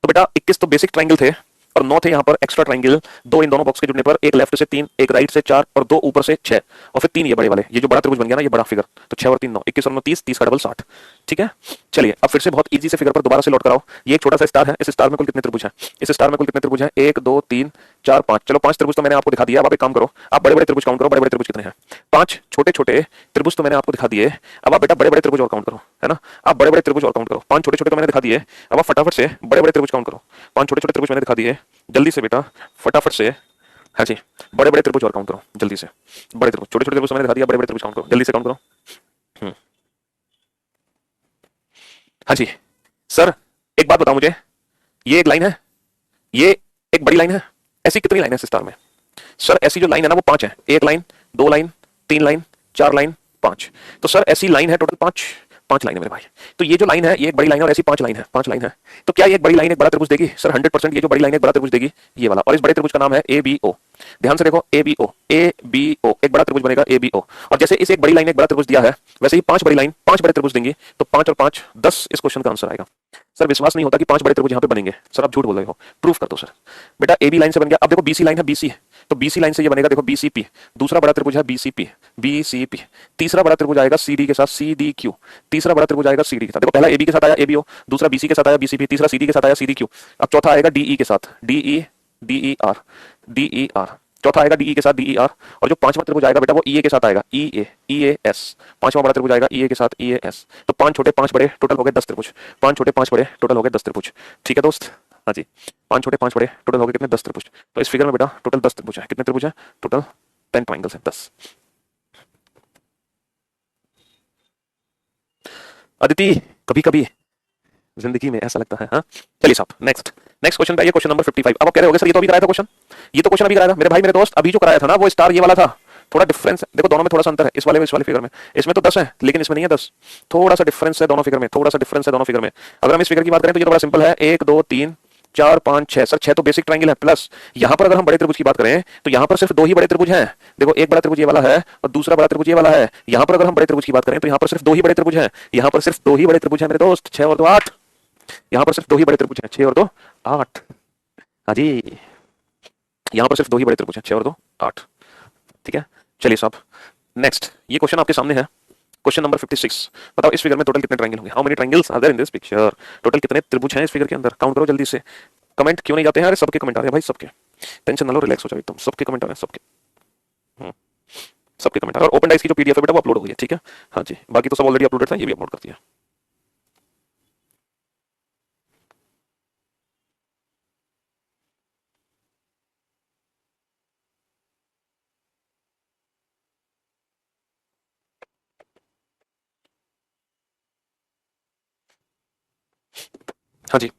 तो बेटा 21 तो बेसिक ट्रायंगल थे और 9 थे यहाँ पर एक्स्ट्रा ट्रायंगल। दो इन दोनों बॉक्स के जुड़ने पर, एक लेफ्ट से 3, एक राइट से 4 और दो ऊपर से 6 और फिर 3 ये बड़े वाले। ये जो बड़ा त्रिभुज बन गया ना, ये बड़ा फिगर। तो 6 और 3 9, 21 और 9 30, 30 का डबल 60। ठीक है, चलिए अब फिर से बहुत इजी से फिगर पर दोबारा से लौट कराओ। ये एक छोटा सा स्टार है, इस स्टार में कुल कितने त्रिभुज हैं? इस स्टार में कुल कितने त्रिभुज हैं? 1 2 3 4 5। चलो 5 त्रिभुज तो मैंने आपको दिखा दिया। अब आप एक काम करो, आप बड़े बड़े त्रिभुज काउंट करो। बड़े बड़े त्रिभुज कितने हैं? 5 छोटे छोटे त्रिभुज तो मैंने आपको दिखा दिए। अब आप बेटा बड़े बड़े त्रिभुज और काउंट करो, है ना। आप बड़े बड़े त्रिभुज और काउंट करो। 5 छोटे छोटे तो मैंने दिखा दिए। अब आप फटाफट से बड़े बड़े त्रिभुज काउंट करो। 5 छोटे छोटे त्रिभुज मैंने दिखा दिए, जल्दी से बेटा फटाफट से। हाँ जी, बड़े बड़े त्रिभुज और काउंट करो जल्दी से। बड़े त्रिभुज, छोटे छोटे त्रिभुज मैंने दिखा दिया, बड़े बड़े त्रिभुज काउंट करो जल्दी से, काउंट करो। हाँ जी सर, एक बात बताओ मुझे, ये एक लाइन है, ये एक बड़ी लाइन है, ऐसी कितनी लाइन है इस स्टार में? सर ऐसी जो लाइन है ना वो 5 है। एक लाइन, दो लाइन, 3 लाइन, 4 लाइन, 5। तो सर ऐसी लाइन है टोटल 5 लाइन है मेरे भाई। तो ये जो लाइन है ये एक बड़ी लाइन है और ऐसी 5 लाइन है, 5 लाइन है। तो क्या ये एक बड़ी लाइन एक बड़ा त्रिभुज देगी? सर 100% ये जो बड़ी लाइन एक बड़ा त्रिभुज देगी ये वाला। और इस बड़े त्रिभुज का नाम है ABO। ध्यान से देखो ए बी ओ एक बड़ा त्रिभुज बनेगा ए बी ओ, और जैसे इसे एक बड़ी लाइन एक बड़ा त्रिभुज दिया है वैसे ही 5 बड़ी लाइन 5 बड़े त्रिभुज देंगी, तो 5 और 5 10 इस क्वेश्चन का आंसर आएगा। सर विश्वास नहीं होता कि 5 बड़े त्रिभुज यहाँ पे बनेंगे, सर आप झूठ बोल रहे हो, प्रूफ कर दो सर। बेटा ए बी लाइन से बन गया, अब देखो बीसी लाइन है बीसी, तो बीसी लाइन से ये बनेगा देखो बीसीपी, दूसरा बड़ा त्रिभुज है बीसीपी, तीसरा बड़ा त्रिभुज आएगा सीडी के साथ सीडीक्यू, तीसरा बड़ा त्रिभुज आएगा सीडी के साथ, देखो पहला एबी के साथ आया एबीओ, दूसरा बीसी के साथ आया बीसीपी, तीसरा सीडी के साथ आया सीडीक्यू, अब चौथा आएगा डीई के साथ डीई आर, चौथा आएगा डीई के साथ डीई आर, और जो पांचवा त्रिभुज आएगा बेटा वो ईए के साथ आएगा ई ए एस, पांचवा बड़ा त्रिभुज आएगा ईए के साथ ई ए एस, तो 5 छोटे 5 बड़े टोटल हो गए 10 त्रिभुज, 5 छोटे 5 बड़े टोटल हो गए 10 त्रिभुज। ठीक है दोस्त, हाँ जी 5 छोटे 5 बड़े टोटल हो गए कितने 10 त्रिभुज। तो इस फिगर में बेटा टोटल 10 त्रिभुज है, कितने त्रिभुज है टोटल 10 ट्राइंगल्स है 10। अदिति कभी कभी जिंदगी में ऐसा लगता है, हाँ चलिए साहब नेक्स्ट क्वेश्चन पे, ये क्वेश्चन नंबर 55। अब आप कह रहे होगे सर ये तो अभी कराया था क्वेश्चन, ये तो क्वेश्चन अभी कराया था मेरे भाई मेरे दोस्त, अभी जो कराया था ना वो स्टार ये वाला था, थोड़ा डिफरेंस है देखो दोनों में थोड़ा सा अंतर है, इस वाले फिगर में, इसमें तो 10 है लेकिन इसमें नहीं है 10, थोड़ा सा डिफरेंस है दोनों फिगर में, थोड़ा सा डिफरेंस है दोनों फिगर में। अगर हम इस फिगर की बात करें तो ये तो बड़ा सिंपल है, 1 2 3 4 5 6 सर 6 तो बेसिक ट्रायंगल है, प्लस यहाँ पर अगर हम बड़े त्रिभुज की बात करें तो यहाँ पर सिर्फ 2 ही बड़े त्रिभुज हैं, देखो एक बड़ा त्रिभुज ये वाला है और दूसरा बड़ा त्रिभुज ये वाला है। यहाँ पर अगर हम बड़े त्रिभुज की बात करें तो यहाँ पर सिर्फ 2 ही बड़े त्रिभुज हैं, यहाँ पर सिर्फ 2 ही बड़े त्रिभुज हैं मेरे दोस्त, 6 और 2 8, यहाँ पर सिर्फ 2 ही बड़े त्रिभुज हैं 6 और 2 8, हाँ जी यहाँ पर सिर्फ 2 ही बड़े त्रिभुज हैं 6 और 2 8। ठीक है चलिए साहब नेक्स्ट, ये क्वेश्चन आपके सामने है, क्वेश्चन नंबर 56। बताओ इस फिगर में टोटल कितने ट्रायंगल होंगे, how many triangles are there in this picture, total कितने त्रिभुज हैं इस फिगर के अंदर, काउंट करो जल्दी से। कमेंट क्यों नहीं जाते हैं, अरे सबके कमेंट आ रहे हैं भाई, सबके, टेंशन ना लो, रिलैक्स हो जाओ एकदम, सबके कमेंट आ रहे हैं सबके, सबके कमेंट आ रहे हैं। और ओपन डाइस की जो पीडीएफ है बेटा वो अपलोड हो गई है, ठीक है हाँ जी, बाकी तो सब ऑलरेडी अपलोडेड था, ये भी अपलोड कर दिया। हाँ जी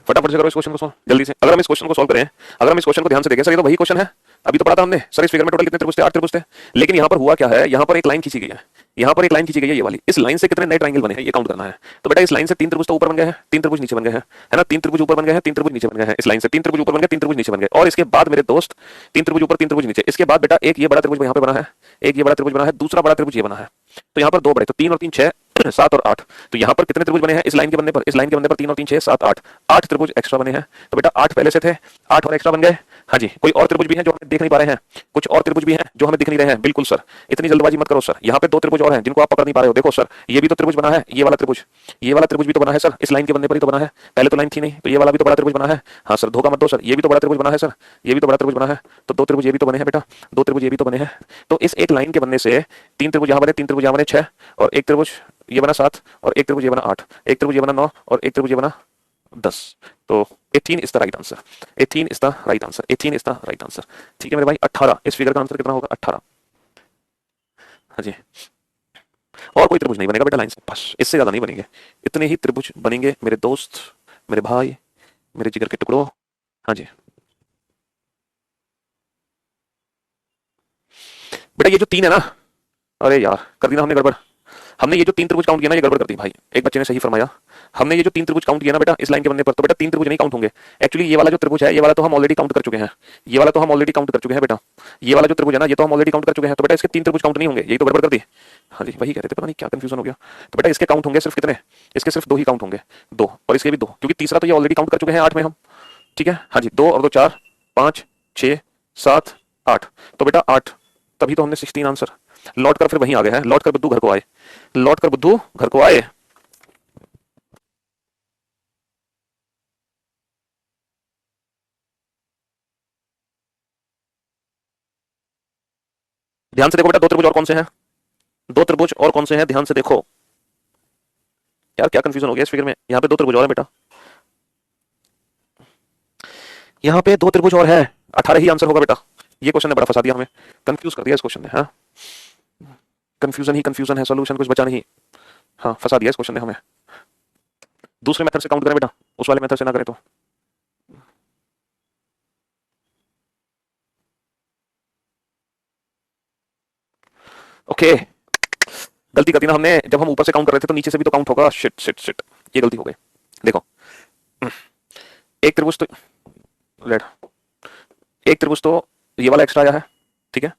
फटाफट से करो इस क्वेश्चन को सॉल्व जल्दी से। अगर हम इस क्वेश्चन को सॉल्व करें, अगर हम इस क्वेश्चन को ध्यान से देखें, सर ये तो वही क्वेश्चन है, अभी तो पढ़ा था हमने सर, इस फिगर में टोटल कितने त्रिभुज थे 8 त्रिभुज थे, लेकिन यहाँ पर हुआ क्या है, यहाँ पर एक लाइन खींची गई है, यहाँ पर एक लाइन खींची गई है ये वाली, इस लाइन से कितने नए ट्रायंगल बने हैं ये काउंट करना है। तो बेटा इस लाइन से 3 त्रिभुज तो ऊपर बन गए हैं, 3 त्रिभुज नीचे बन गए हैं, है ना, 3 त्रिभुज ऊपर बन गए हैं 3 त्रिभुज नीचे बन गए हैं, इस लाइन से 3 त्रिभुज ऊपर बन गए 3 त्रिभुज नीचे बन गए, और इसके बाद मेरे दोस्त 3 त्रिभुज ऊपर 3 त्रिभुज नीचे, इसके बाद बेटा एक ये बड़ा त्रिभुज यहाँ पे बना है, एक ये बड़ा त्रिभुज बना है, दूसरा बड़ा त्रिभुज ये बना है, तो यहाँ पर 2 बड़े, तो 3 और 3 6 7 और 8, तो यहाँ पर कितने त्रिभुज बने हैं इस लाइन के बनने पर, इस लाइन के बनने पर 3 और 3 6 7 8, 8 त्रिभुज एक्स्ट्रा बने हैं। तो बेटा 8 पहले से थे, 8 और एक्स्ट्रा बन गए। हाँ जी कोई और त्रिभुज भी हैं जो हमें देख नहीं पा रहे हैं, कुछ और त्रिभुज भी हैं जो हमें दिख नहीं रहे हैं, बिल्कुल सर इतनी जल्दबाजी मत करो सर, यहाँ पे 2 त्रिभुज और हैं जिनको आप पकड़ नहीं पा रहे हो, देखो सर ये भी तो त्रिभुज बना है, ये वाला त्रिभुज, ये वाला त्रिभुज भी तो बना है सर, इस लाइन के बनने पर ही तो बना है, पहले तो लाइन थी नहीं, तो ये वाला भी तो बड़ा त्रिभुज बना है, हाँ सर धोखा मत दो सर, ये भी तो बड़ा त्रिभुज बना है सर, ये भी तो बड़ा त्रिभुज बना है, तो 2 त्रिभुज ये भी तो बने हैं बेटा, 2 त्रिभुज ये भी तो बने हैं, तो इस एक लाइन के बनने से 3 त्रिभुज यहाँ बने, 3 त्रिभुज यहाँ बने 6, और एक त्रिभुज ये बना 7, और एक त्रिभुज ये बना 8, एक त्रिभुज ये बना 9, और एक त्रिभुज ये बना 10, तो 18 is the right answer, 18 is the right answer, 18 is the right answer. ठीक है मेरे भाई 18, इस फिगर का आंसर कितना होगा 18। हाँ जी और कोई त्रिभुज नहीं बनेगा बेटा लाइन से, बस इससे ज्यादा नहीं बनेंगे, इतने ही त्रिभुज बनेंगे मेरे दोस्त, मेरे भाई, मेरे जिगर के टुकड़ों। हाँ जी बेटा ये जो 3 है ना, अरे यार कर दी ना हमने गड़बड़, हमने ये जो 3 त्रिभुज काउंट किया ना ये गड़बड़ कर दी भाई, एक बच्चे ने सही फरमाया, हमने ये जो 3 त्रिभुज काउंट किया ना बेटा इस लाइन के बनने पर, तो बेटा 3 त्रिभुज नहीं काउंट होंगे, एक्चुअली ये वाला जो त्रिभुज है ये वाला तो हम ऑलरेडी काउंट कर चुके हैं, ये वाला तो हम ऑलरेडी काउंट कर चुके हैं बेटा, ये वाला जो त्रिभुज है ना ये तो हम ऑलरेडी काउंट कर चुके हैं, तो बेटा इसके 3 त्रिभुज काउंट नहीं होंगे, यही तो गड़बड़ कर दी। हाँ जी वही कह रहे थे, पता नहीं क्या कंफ्यूजन हो गया, तो बेटा इसके काउंट होंगे सिर्फ कितने, इसके सिर्फ 2 ही काउंट होंगे, 2, और इसके भी 2, क्योंकि तीसरा तो ये ऑलरेडी काउंट कर चुके हैं 8 में हम। ठीक है हाँ जी 2 और 2 4 5 6 7 8, तो बेटा 8, तभी तो हमने 16 आंसर, लौट कर फिर वहीं आ गए हैं, लौट कर बुद्धू घर को आए, लौट कर बुद्धू घर को आए। ध्यान से देखो बेटा 2 त्रिभुज और कौन से हैं, 2 त्रिभुज और कौन से हैं ध्यान से देखो, यार क्या कंफ्यूजन हो गया इस फिगर में, यहाँ पे 2 त्रिभुज और है बेटा, यहाँ पे 2 त्रिभुज और है, 18 ही आंसर होगा बेटा, ये क्वेश्चन ने बड़ा फंसा दिया हमें, कंफ्यूज कर दिया इस क्वेश्चन ने, हाँ कंफ्यूजन ही कंफ्यूजन है, सोल्यूशन कुछ बचा नहीं, हाँ फंसा दिया इस क्वेश्चन ने हमें। दूसरे मेथड से काउंट करें बेटा, उस वाले मेथड से ना करें तो, ओके गलती कर दी ना हमने, जब हम ऊपर से काउंट कर रहे थे तो नीचे से भी तो काउंट होगा, शिट शिट शिट ये गलती हो गई। देखो एक त्रिभुज तो लेट, एक त्रिभुज तो ये वाला एक्स्ट्रा आया है, ठीक है।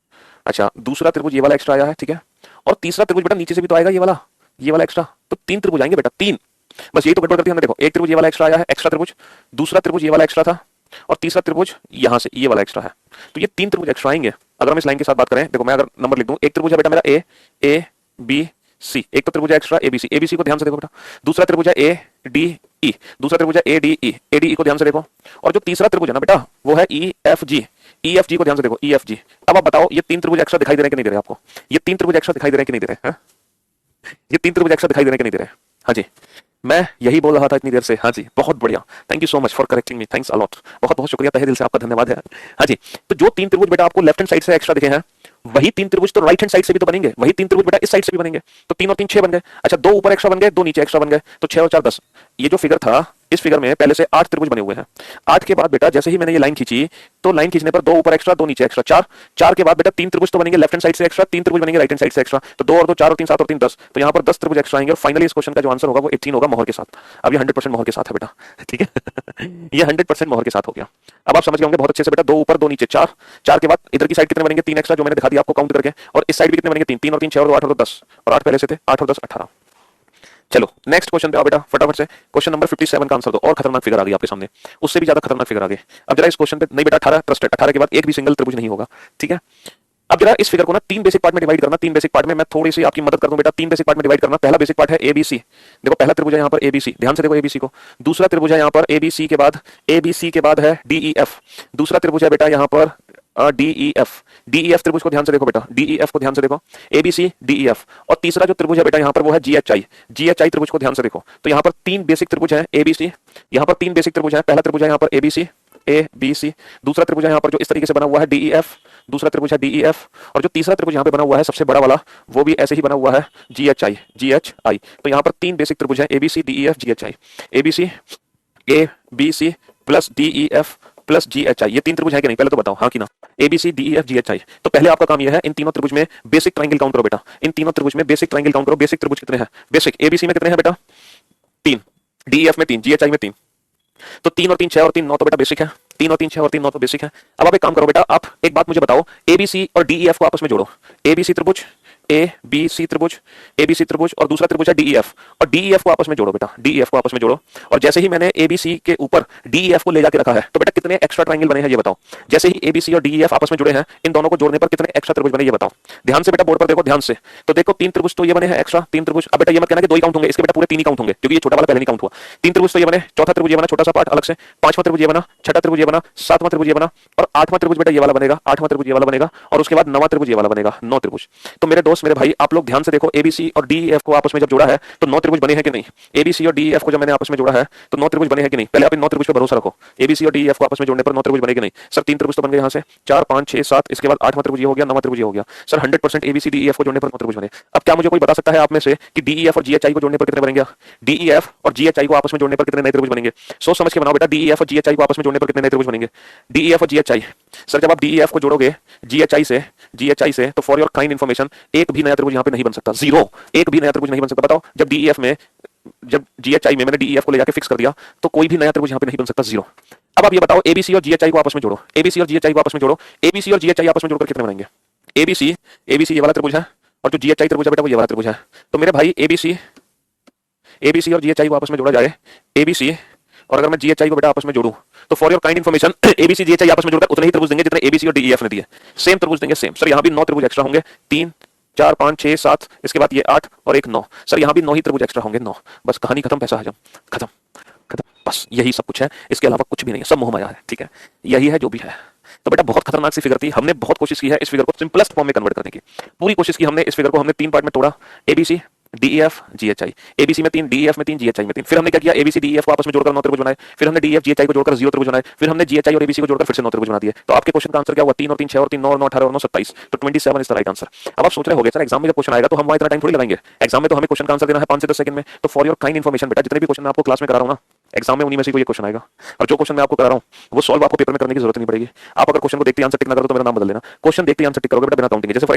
अच्छा, दूसरा त्रिभुज ये वाला एक्स्ट्रा आया है, ठीक है। और तीसरा त्रिभुज बेटा नीचे से भी तो आएगा, ये वाला एक्स्ट्रा। तो 3 त्रिभुज आएंगे बेटा, 3। बस यही तो गड़बड़ करती है हमने। देखो, एक त्रिभुज ये वाला एक्स्ट्रा आया है, एक्स्ट्रा त्रिभुज। दूसरा त्रिभुज ये वाला एक्स्ट्रा था, और तीसरा त्रिभुज यहां से ये वाला एक्स्ट्रा है। तो ये 3 त्रिभुज एक्स्ट्रा आएंगे। अगर हम इस लाइन के साथ बात करें, देखो मैं अगर नंबर लिख दूं, एक त्रिभुज है बेटा मेरा ए बी सी, एक तो त्रिभुज है एक्स्ट्रा एबीसी। एबीसी को ध्यान से देखो बेटा। दूसरा त्रिभुज है ए डी ई, दूसरा त्रिभुज है A D E, A D E को ध्यान से देखो। और जो तीसरा त्रिभुज है ना बेटा, वो है E F G, E F G को ध्यान से देखो, ई एफ जी। अब आप बताओ, ये 3 त्रिभुज एक्स्ट्रा दिखाई दे रहे हैं कि नहीं दे रहे आपको? ये 3 त्रिभुज एक्स्ट्रा दिखाई दे रहे हैं कि नहीं दे रहे हैं? ये 3 त्रिभुज एक्स्ट्रा दिखाई दे रहे हैं कि नहीं दे रहे? हाँ जी, मैं यही बोल रहा था इतनी देर से। हाँ जी, बहुत बढ़िया, thank you so much for correcting me, thanks a lot, बहुत बहुत शुक्रिया, तहे दिल से आपका धन्यवाद है। हाँ जी, तो जो 3 त्रिभुज बेटा आपको लेफ्ट हैंड साइड से एक्स्ट्रा दिखे हैं, वही 3 त्रिभुज तो राइट हैंड साइड से भी तो बनेंगे, वही 3 त्रिभुज बेटा इस साइड से भी बनेंगे। तो 3 और 3 6 बन गए। अच्छा, 2 ऊपर एक्स्ट्रा बन गए, 2 नीचे एक्स्ट्रा बन गए, तो 6 और 4 10। ये जो फिगर था, इस फिगर में पहले से 8 त्रिभुज बने हुए हैं। 8 के बाद बेटा जैसे ही मैंने ये लाइन खींची, तो लाइन खींचने पर 2 ऊपर एक्स्ट्रा, 2 नीचे एक्स्ट्रा, 4। 4 के बाद बेटा 3 त्रिभुज तो बनेंगे लेफ्ट हैंड साइड से एक्स्ट्रा, 3 त्रिभुज बनेंगे राइट हैंड साइड से एक्स्ट्रा। तो 2 और 2 4 और 3 7 और 3 10। तो यहाँ पर 10 त्रिभुज एक्स्ट्रा आएंगे। और फाइनली इस क्वेश्चन का जो आंसर होगा वो 18 होगा, मोहर के साथ। अब ये 100% मोहर के साथ है बेटा, ठीक है। ये 100% मोहर के साथ हो गया। अब आप समझ गए होंगे बहुत अच्छे से बेटा। 2 ऊपर 2 नीचे 4। 4 के बाद इधर की साइड कितने बनेंगे? 3 एक्स्ट्रा, जो मैंने दिखा दिया आपको काउंट करके। और इस साइड भी कितने बनेंगे? 3। 3 और 3 6 और 2 8 और 2 10। और 8 पहले से थे, 8 और 10 18। चलो नेक्स्ट क्वेश्चन पे आओ बेटा फटाफट से। क्वेश्चन नंबर 57 का आंसर दो। और खतरनाक फिगर आ गई आपके सामने, उससे भी ज्यादा खतरनाक फिगर आ गई। अब जरा इस क्वेश्चन पे, नहीं बेटा 18 ट्रस्टेड, 18 के बाद एक भी सिंगल त्रिभुज नहीं होगा, ठीक है। अब जरा इस फिगर को ना 3 बेसिक पार्ट में डिवाइड करना। 3 बेसिक पार्ट में मैं थोड़ी सी आपकी मदद कर दूं बेटा। 3 बेसिक पार्ट में डिवाइड करना। पहला बेसिक पार्ट है एबीसी। देखो पहला त्रिभुज है यहाँ पर एबीसी, ध्यान से देखो एबीसी को। दूसरा त्रिभुज है यहाँ पर एबीसी के बाद, एबीसी के बाद है डीईएफ। दूसरा त्रिभुज है बेटा यहाँ पर डीईएफ। डीईएफ त्रिभुज को ध्यान से देखो बेटा, डीईएफ को ध्यान से देखो, एबीसी डीईएफ। और तीसरा जो त्रिभुज है बेटा यहाँ पर वो है जीएचआई। जीएचआई त्रिभुज को ध्यान से देखो। तो यहाँ पर 3 बेसिक त्रिभुज है एबीसी, यहाँ पर 3 बेसिक त्रिभुज है। पहला त्रिभुज है यहाँ पर एबीसी, ए बी सी। दूसरा त्रिभुज है यहाँ पर जो इस तरीके से बना हुआ है डीईएफ, दूसरा त्रिभुज है डीईएफ। और जो तीसरा त्रिभुज यहाँ पे बना हुआ है सबसे बड़ा वाला, वो भी ऐसे ही बना हुआ है, जीएचआई, जीएचआई। तो यहाँ पर 3 बेसिक त्रिभुज है, ABC DEF GHI, ABC A B C plus DEF plus GHI. ये 3 त्रिभुज है कि नहीं, पहले तो बताओ हाँ कि ना। ABC DEF GHI. तो पहले आपका काम यह है, इन तीनों त्रिभुज में बेसिक ट्रायंगल काउंट करो बेटा। इन तीनों त्रिभुज में बेसिक ट्रायंगल काउंट करो। बेसिक त्रिभुज कितने हैं? बेसिक एबीसी में कितने हैं बेटा? 3, डीईएफ में 3, जीएचआई में 3। तो 3 और 3 6 और 3 9 तो बेटा बेसिक है। 3 और 3 6 और 3 9 तो बेसिक है। अब आप एक काम करो बेटा, आप एक बात मुझे बताओ, एबीसी और डीईएफ को आपस में जोड़ो। एबीसी त्रिभुज, ए बी सी त्रिभुज, एबीसी त्रिभुज, और दूसरा त्रिभुज है डीईएफ। और डीईएफ को आपस में जोड़ो बेटा, डीईएफ को आपस में जोड़ो। और जैसे ही मैंने एबीसी के ऊपर डीईएफ को ले जाके रखा है, तो बेटा कितने एक्स्ट्रा ट्रायंगल बने हैं ये बताओ। जैसे ही एबीसी और डीईएफ आपस में जुड़े हैं, इन दोनों को जोड़ने पर कितने एक्स्ट्रा त्रिभुज बने ये बताओ। ध्यान से बेटा बोर्ड पर देखो, ध्यान से। तो देखो 3 त्रिभुज तो ये बने हैं एक्स्ट्रा, 3 त्रिभुज। अब बेटा ये मत कहना कि 2 ही काउंट होंगे, इसके बेटा पूरे 3 ही काउंट होंगे, क्योंकि ये छोटा वाला पहले नहीं काउंट हुआ। 3 त्रिभुज तो ये बने, चौथा त्रिभुज ये बना छोटा सा पार्ट अलग से, पांचवा त्रिभुज ये बना, छठा त्रिभुज ये बना, सातवां त्रिभुज ये बना, और आठवां त्रिभुज बेटा ये वाला बनेगा, आठवां त्रिभुज ये वाला बनेगा, और उसके बाद नवां त्रिभुज ये वाला बनेगा, 9 त्रिभुज। तो मेरे दोस्त मेरे भाई आप लोग ध्यान से देखो, एबीसी और डीईएफ को आपस में जब जोड़ा है तो 9 त्रिभुज बने हैं कि नहीं? एबीसी और डीईएफ को जब मैंने आपस में जोड़ा है तो 9 त्रिभुज बने हैं कि नहीं? पहले आप इन 9 त्रिभुज पर भरोसा रखो। एबीसी और डीईएफ को आपस में जोड़ने पर 9 त्रिभुज बने कि नहीं? सर 3 त्रिभुज तो बन गए यहाँ से, 4 5 6 7, इसके बाद 8वां त्रिभुज ये हो गया, 9वां त्रिभुज ये हो गया। सर 100% एबीसी डीईएफ को जोड़ने पर 9 त्रिभुज बने। अब क्या मुझे कोई बता सकता है आप में से कि डीईएफ और जीएचआई को जोड़ने पर कितने बनेंगे? डीईएफ और जीएचआई को आपस में जोड़ने पर कितने नए त्रिभुज बनेंगे? सोच समझ के बनाओ बेटा, डीईएफ और जीएचआई को आपस में जोड़ने पर कितने नए त्रिभुज बनेंगे? डीईएफ और जीएचआई, सर जब आप डीईएफ को जोड़ोगे जीएचआई से, तो फॉर योर काइंड इन्फॉर्मेशन, एक भी नया त्रिभुज यहाँ पे नहीं बन सकता, जीरो, एक भी नया त्रिभुज नहीं बन सकता। बताओ, जब डीईएफ में, जब जीएचआई में मैंने डीईएफ को ले जाके फिक्स कर दिया, तो कोई भी नया त्रिभुज यहाँ पे नहीं बन सकता, जीरो। अब आप ये बताओ, एबीसी और जीएचआई को आपस में जोड़ो, एबीसी और जीएचआई को आपस में जोड़ो, एबीसी और जीएचआई आपस में जोड़कर कितने बनेंगे? एबीसी, एबीसी ये वाला त्रिभुज है, और जो जीएचआई त्रिभुज है बेटा वो ये वाला त्रिभुज है। तो मेरे भाई एबीसी, एबीसी और जीएचआई को आपस में जोड़ा जाए, एबीसी और अगर मैं जीएचआई को बेटा आपस में जोड़ूं, तो for your kind information, ABC GHI आपस में जोड़कर उतने ही त्रिभुज देंगे जितने एबीसी और डीईएफ ने दिए, सेम त्रिभुज देंगे, सेम। सर यहाँ भी 9 त्रिभुज एक्स्ट्रा होंगे, 3 4 5 6 7, इसके बाद ये 8 और एक 9। सर यहाँ भी 9 ही त्रिभुज एक्स्ट्रा होंगे, 9। बस कहानी खत्म, पैसा हजम, खत्म खत्म, बस यही सब कुछ है, इसके अलावा कुछ भी नहीं है, सब मोहमाया है, ठीक है, यही है जो भी है। तो बेटा बहुत खतरनाक सी फिगर थी, हमने बहुत कोशिश की है इस फिगर को सिंपलेस्ट फॉर्म में कन्वर्ट करने की, पूरी कोशिश की हमने। इस फिगर को हमने 3 पार्ट में तोड़ा, एबीसी डीईएफ जीएचआई, एबीसी में 3, डीईएफ में 3, जीएचआई में 3। फिर हमने क्या किया, एबीसी डीईएफ को आपस में जोड़कर 9 त्रिभुज बनाए, फिर हमने डीईएफ जीएचआई को जोड़कर 0 त्रिभुज बनाए, फिर हमने जीएचआई और एबीसी को जोड़कर फिर से 9 त्रिभुज बना दिए। तो आपके क्वेश्चन का आंसर क्या हुआ? 3 और 3 6 और 3 9 और 9 18 और 9 27, तो 27 इज द राइट आंसर। अब आप सोच रहे होंगे सर एग्जाम में जब क्वेश्चन आएगा तो हम वहां इतना टाइम थोड़ी लगाएंगे, एग्जाम में तो हमें क्वेश्चन का आंसर देना है 5 से 10 सेकंड में। तो फॉर योर काइंड इन्फॉर्मेशन बेटा, जितने भी क्वेश्चन मैं आपको क्लास में करा रहा हूं ना, एग्जाम में उन्हीं में से कोई क्वेश्चन आएगा। और जो क्वेश्चन मैं आपको करा रहा हूँ वो सॉल्व आपको पेपर में करने की जरूरत नहीं पड़ेगी। आप अगर क्वेश्चन को देखते ही आंसर टिक ना करो तो मेरा नाम बदल देना। क्वेश्चन देखते ही आंसर टिक करोगे बेटा बिना काउंटिंग। जैसे फॉर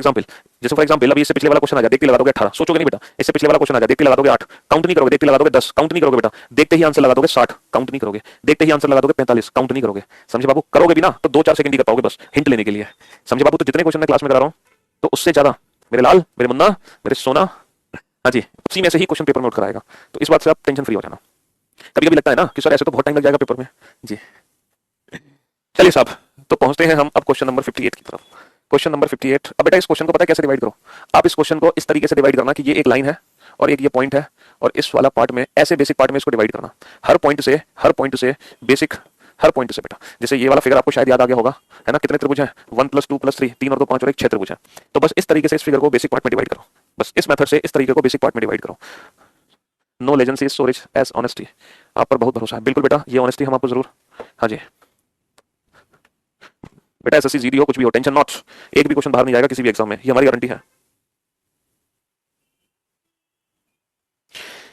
एग्जांपल अभी इससे पिछले वाला क्वेश्चन आ जाए, देखते ही लगा दोगे 18, सोचोगे नहीं बेटा। इससे पिछले वाला क्वेश्चन आ जाए, देखते ही लगा दोगे 8, काउंट नहीं करोगे। देखते ही लगा दोगे 10, काउंट नहीं करोगे बेटा। देखते ही आंसर लगा दोगे 60, काउंट नहीं करोगे। देखते ही आंसर लगा दोगे 45, काउंट नहीं करोगे। समझे बाबू? करोगे भी ना तो 2-4 सेकंड ही कर पाओगे बस हिंट लेने के लिए। समझे बाबू? तो जितने क्वेश्चन मैं क्लास में करा रहा हूँ तो उससे ज्यादा मेरे लाल, मेरे मुन्ना, मेरे सोना, हाँ जी, उसी में से ही क्वेश्चन पेपर में उठ कर आएगा। तो इस बात से आप टेंशन फ्री हो जाना। कभी कभी लगता है ना कि सर ऐसे तो बहुत टाइम लग जाएगा पेपर में जी। चलिए साहब, तो पहुंचते हैं हम अब क्वेश्चन नंबर 58 की तरफ। Question number 58। अब बेटा इस क्वेश्चन को पता है कैसे डिवाइड करो? आप इस क्वेश्चन को इस तरीके से डिवाइड करना कि ये एक लाइन है और एक ये पॉइंट है और इस वाला पार्ट में ऐसे बेसिक पार्ट में इसको डिवाइड करना। हर पॉइंट से बेसिक, हर पॉइंट से बेटा। जैसे ये वाला फिगर आपको शायद याद आ गया होगा, है ना? कितने त्रिभुज हैं? 1 + 2 + 3, 3 और 2 5 और 1 6 त्रिभुज हैं। तो बस इस तरीके से इस फिगर को बेसिक पार्ट में डिवाइड करो। बस इस मेथड से इस तरीके को बेसिक पार्ट में डिवाइड करो। No legacy is so rich as honesty. आप पर बहुत भरोसा है। बिल्कुल बेटा, ये ऑनेस्टी हम आपको जरूर, हाँ जी बेटा, एसएससी जीडी हो कुछ भी हो, टेंशन नॉट। एक भी क्वेश्चन बाहर नहीं जाएगा किसी भी एग्जाम में, ये हमारी गारंटी है।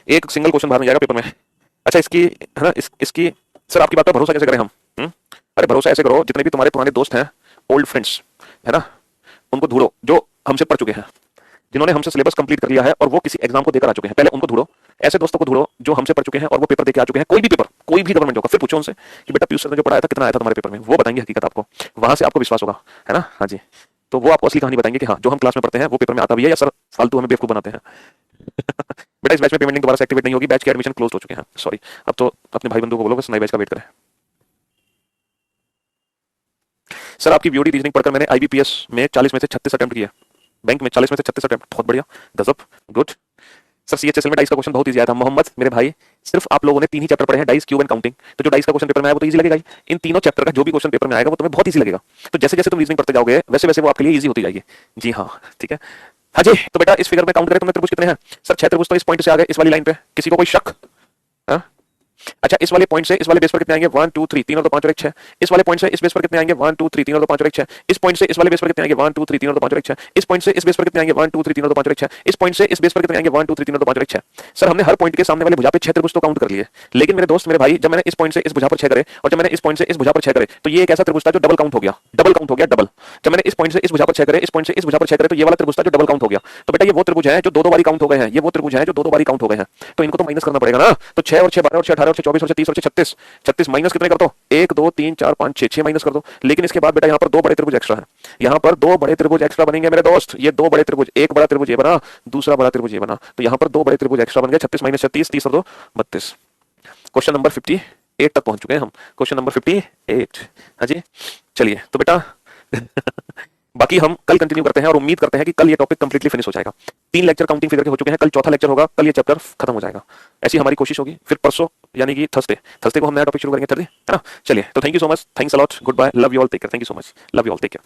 एक सिंगल क्वेश्चन बाहर नहीं जाएगा पेपर में। अच्छा इसकी, है ना, इसकी सर आपकी बात पर भरोसा कैसे करें हम? अरे भरोसा ऐसे करो, जितने भी तुम्हारे पुराने दोस्त हैं, ओल्ड फ्रेंड्स, है ना, उनको ढूंढो जो हमसे पढ़ चुके हैं, जिन्होंने हमसे सिलेबस कंप्लीट कर लिया है और वो किसी एग्जाम को देकर आ चुके हैं। पहले उनको ढूंढो। ऐसे दोस्तों को ढूंढो जो हमसे पढ़ चुके हैं और वो पेपर देके आ चुके हैं, कोई भी पेपर, कोई भी गवर्नमेंट जॉब का। फिर पूछो उनसे कि बेटा पीयूष सर ने जो पढ़ाया था कितना आया था तुम्हारे पेपर में, वो बताएंगे हकीकत आपको। वहां से आपको विश्वास होगा, है ना? हाँ जी, तो वो आपको असली कहानी बताएंगे कि हाँ जो हम क्लास में पढ़ते हैं वो पेपर में आता भी है या सर फालतू हमें बेवकूफ बनाते हैं। बेटा इस बैच में पेमेंट लिंक दोबारा से एक्टिवेट नहीं होगी, बैच के एडमिशन क्लोज हो चुके हैं। सॉरी, अब तो अपने भाई बंधु को बोलो बस नए बैच का वेट करें। सर आपकी बीओडी रीजनिंग पढ़कर मैंने आईबीपीएस में 40 में से 36 अटेम्प्ट किया, बैंक में 40 में से 36 अटेम्प्ट। बहुत बढ़िया, गजब, गुड। सर सीएचएसएल में डाइस का क्वेश्चन बहुत इजी आया था। मोहम्मद मेरे भाई, सिर्फ आप लोगों ने 3 ही चैप्टर पढ़े हैं, डाइस, क्यूब एंड काउंटिंग। तो जो डाइस का क्वेश्चन पेपर में आया वो तो इजी लगेगा ही। इन तीनों चैप्टर का जो भी क्वेश्चन पेपर में आएगा वो तुम्हें बहुत इजी लगेगा। तो जैसे जैसे तुम रीजनिंग पढ़ते जाओगे वैसे वैसे वो आपके लिए इजी होती जाएगी। जी हाँ, ठीक है। हाँ जी, तो बेटा इस फिगर में काउंट करें तुमने त्रिभुज कितने हैं? सर 6 त्रिभुज तो इस पॉइंट से आ गए, इस वाली लाइन पे। किसी को कोई शक? हाँ? अच्छा इस वाले पॉइंट से इस वाले बेस पर कितने आएंगे? 1 2 3, 3 और 2 5 और 1 6। इस वाले पॉइंट से इस बेस पर कितने आएंगे? 1 2 3, 3 और 2 5 और 1 6। इस पॉइंट से इस वाले बेस पर कितने आएंगे? 1 2 3, 3 और 2 5 और 1 6। इस पॉइंट से इस बेस पर कितने आएंगे? 1 2 3, 3 और 2 5 और 1 6। इस पॉइंट से इस बेस पर कितने आएंगे? 1 2 3, 3 और 2 5 और 1 6। सर हमने हर पॉइंट के सामने वाले भुजा पे 6 त्रिभुज तो काउंट कर लिए, लेकिन मेरे दोस्त मेरे भाई, जब मैंने इस पॉइंट से इस भुजा पर 6 करे और जब मैंने इस पॉइंट से इस भुजा पर 6 करे तो ये एक ऐसा त्रिभुज था जो डबल काउंट हो गया, डबल काउंट हो गया, डबल। जब मैंने इस पॉइंट से इस भुजा पर 6 करे, इस पॉइंट से इस भुजा पर 6 करे तो ये वाला त्रिभुज था जो डबल काउंट हो गया। तो बेटा ये वो त्रिभुज है जो दो बारी काउंट हो गए हैं, ये वो त्रिभुज है जो दो बारी काउंट हो गए हैं। तो इनको तो माइनस करना पड़ेगा ना। तो 6 और 6 12 और 6 18 और 6 24 और 6 30 और 6 36, 36 माइनस कितने कर दो? 1 2 3 4 5 6 माइनस कर दो। लेकिन इसके बाद बेटा यहाँ पर 2 बड़े त्रिभुज एक्स्ट्रा है, यहाँ पर 2 बड़े त्रिभुज एक्स्ट्रा बनेंगे मेरे दोस्त। ये 2 बड़े त्रिभुज, एक बड़ा त्रिभुज ये बना, दूसरा बड़ा त्रिभुज ये बना। तो यहाँ पर 2 बड़े त्रिभुज एक्स्ट्रा बन गए। 36 माइनस 36, 30 और 2 32। क्वेश्चन नंबर 58 तक पहुंच चुके हैं हम। क्वेश्चन नंबर 58, हाँ जी चलिए तो बेटा बाकी हम कल कंटिन्यू करते हैं और उम्मीद करते हैं कि कल ये टॉपिक कंप्लीटली फिनिश हो जाएगा। 3 लेक्चर काउंटिंग फिगर के हो चुके हैं, कल चौथा लेक्चर होगा, कल ये चैप्टर खत्म हो जाएगा। ऐसी हमारी कोशिश होगी। फिर परसों यानी कि थर्सडे को हम नया टॉपिक शुरू करेंगे, थर्सडे, है ना? चलिए तो thank you so much, thanks a lot, good bye, love you all, take care, thank you so much, love you all, take care.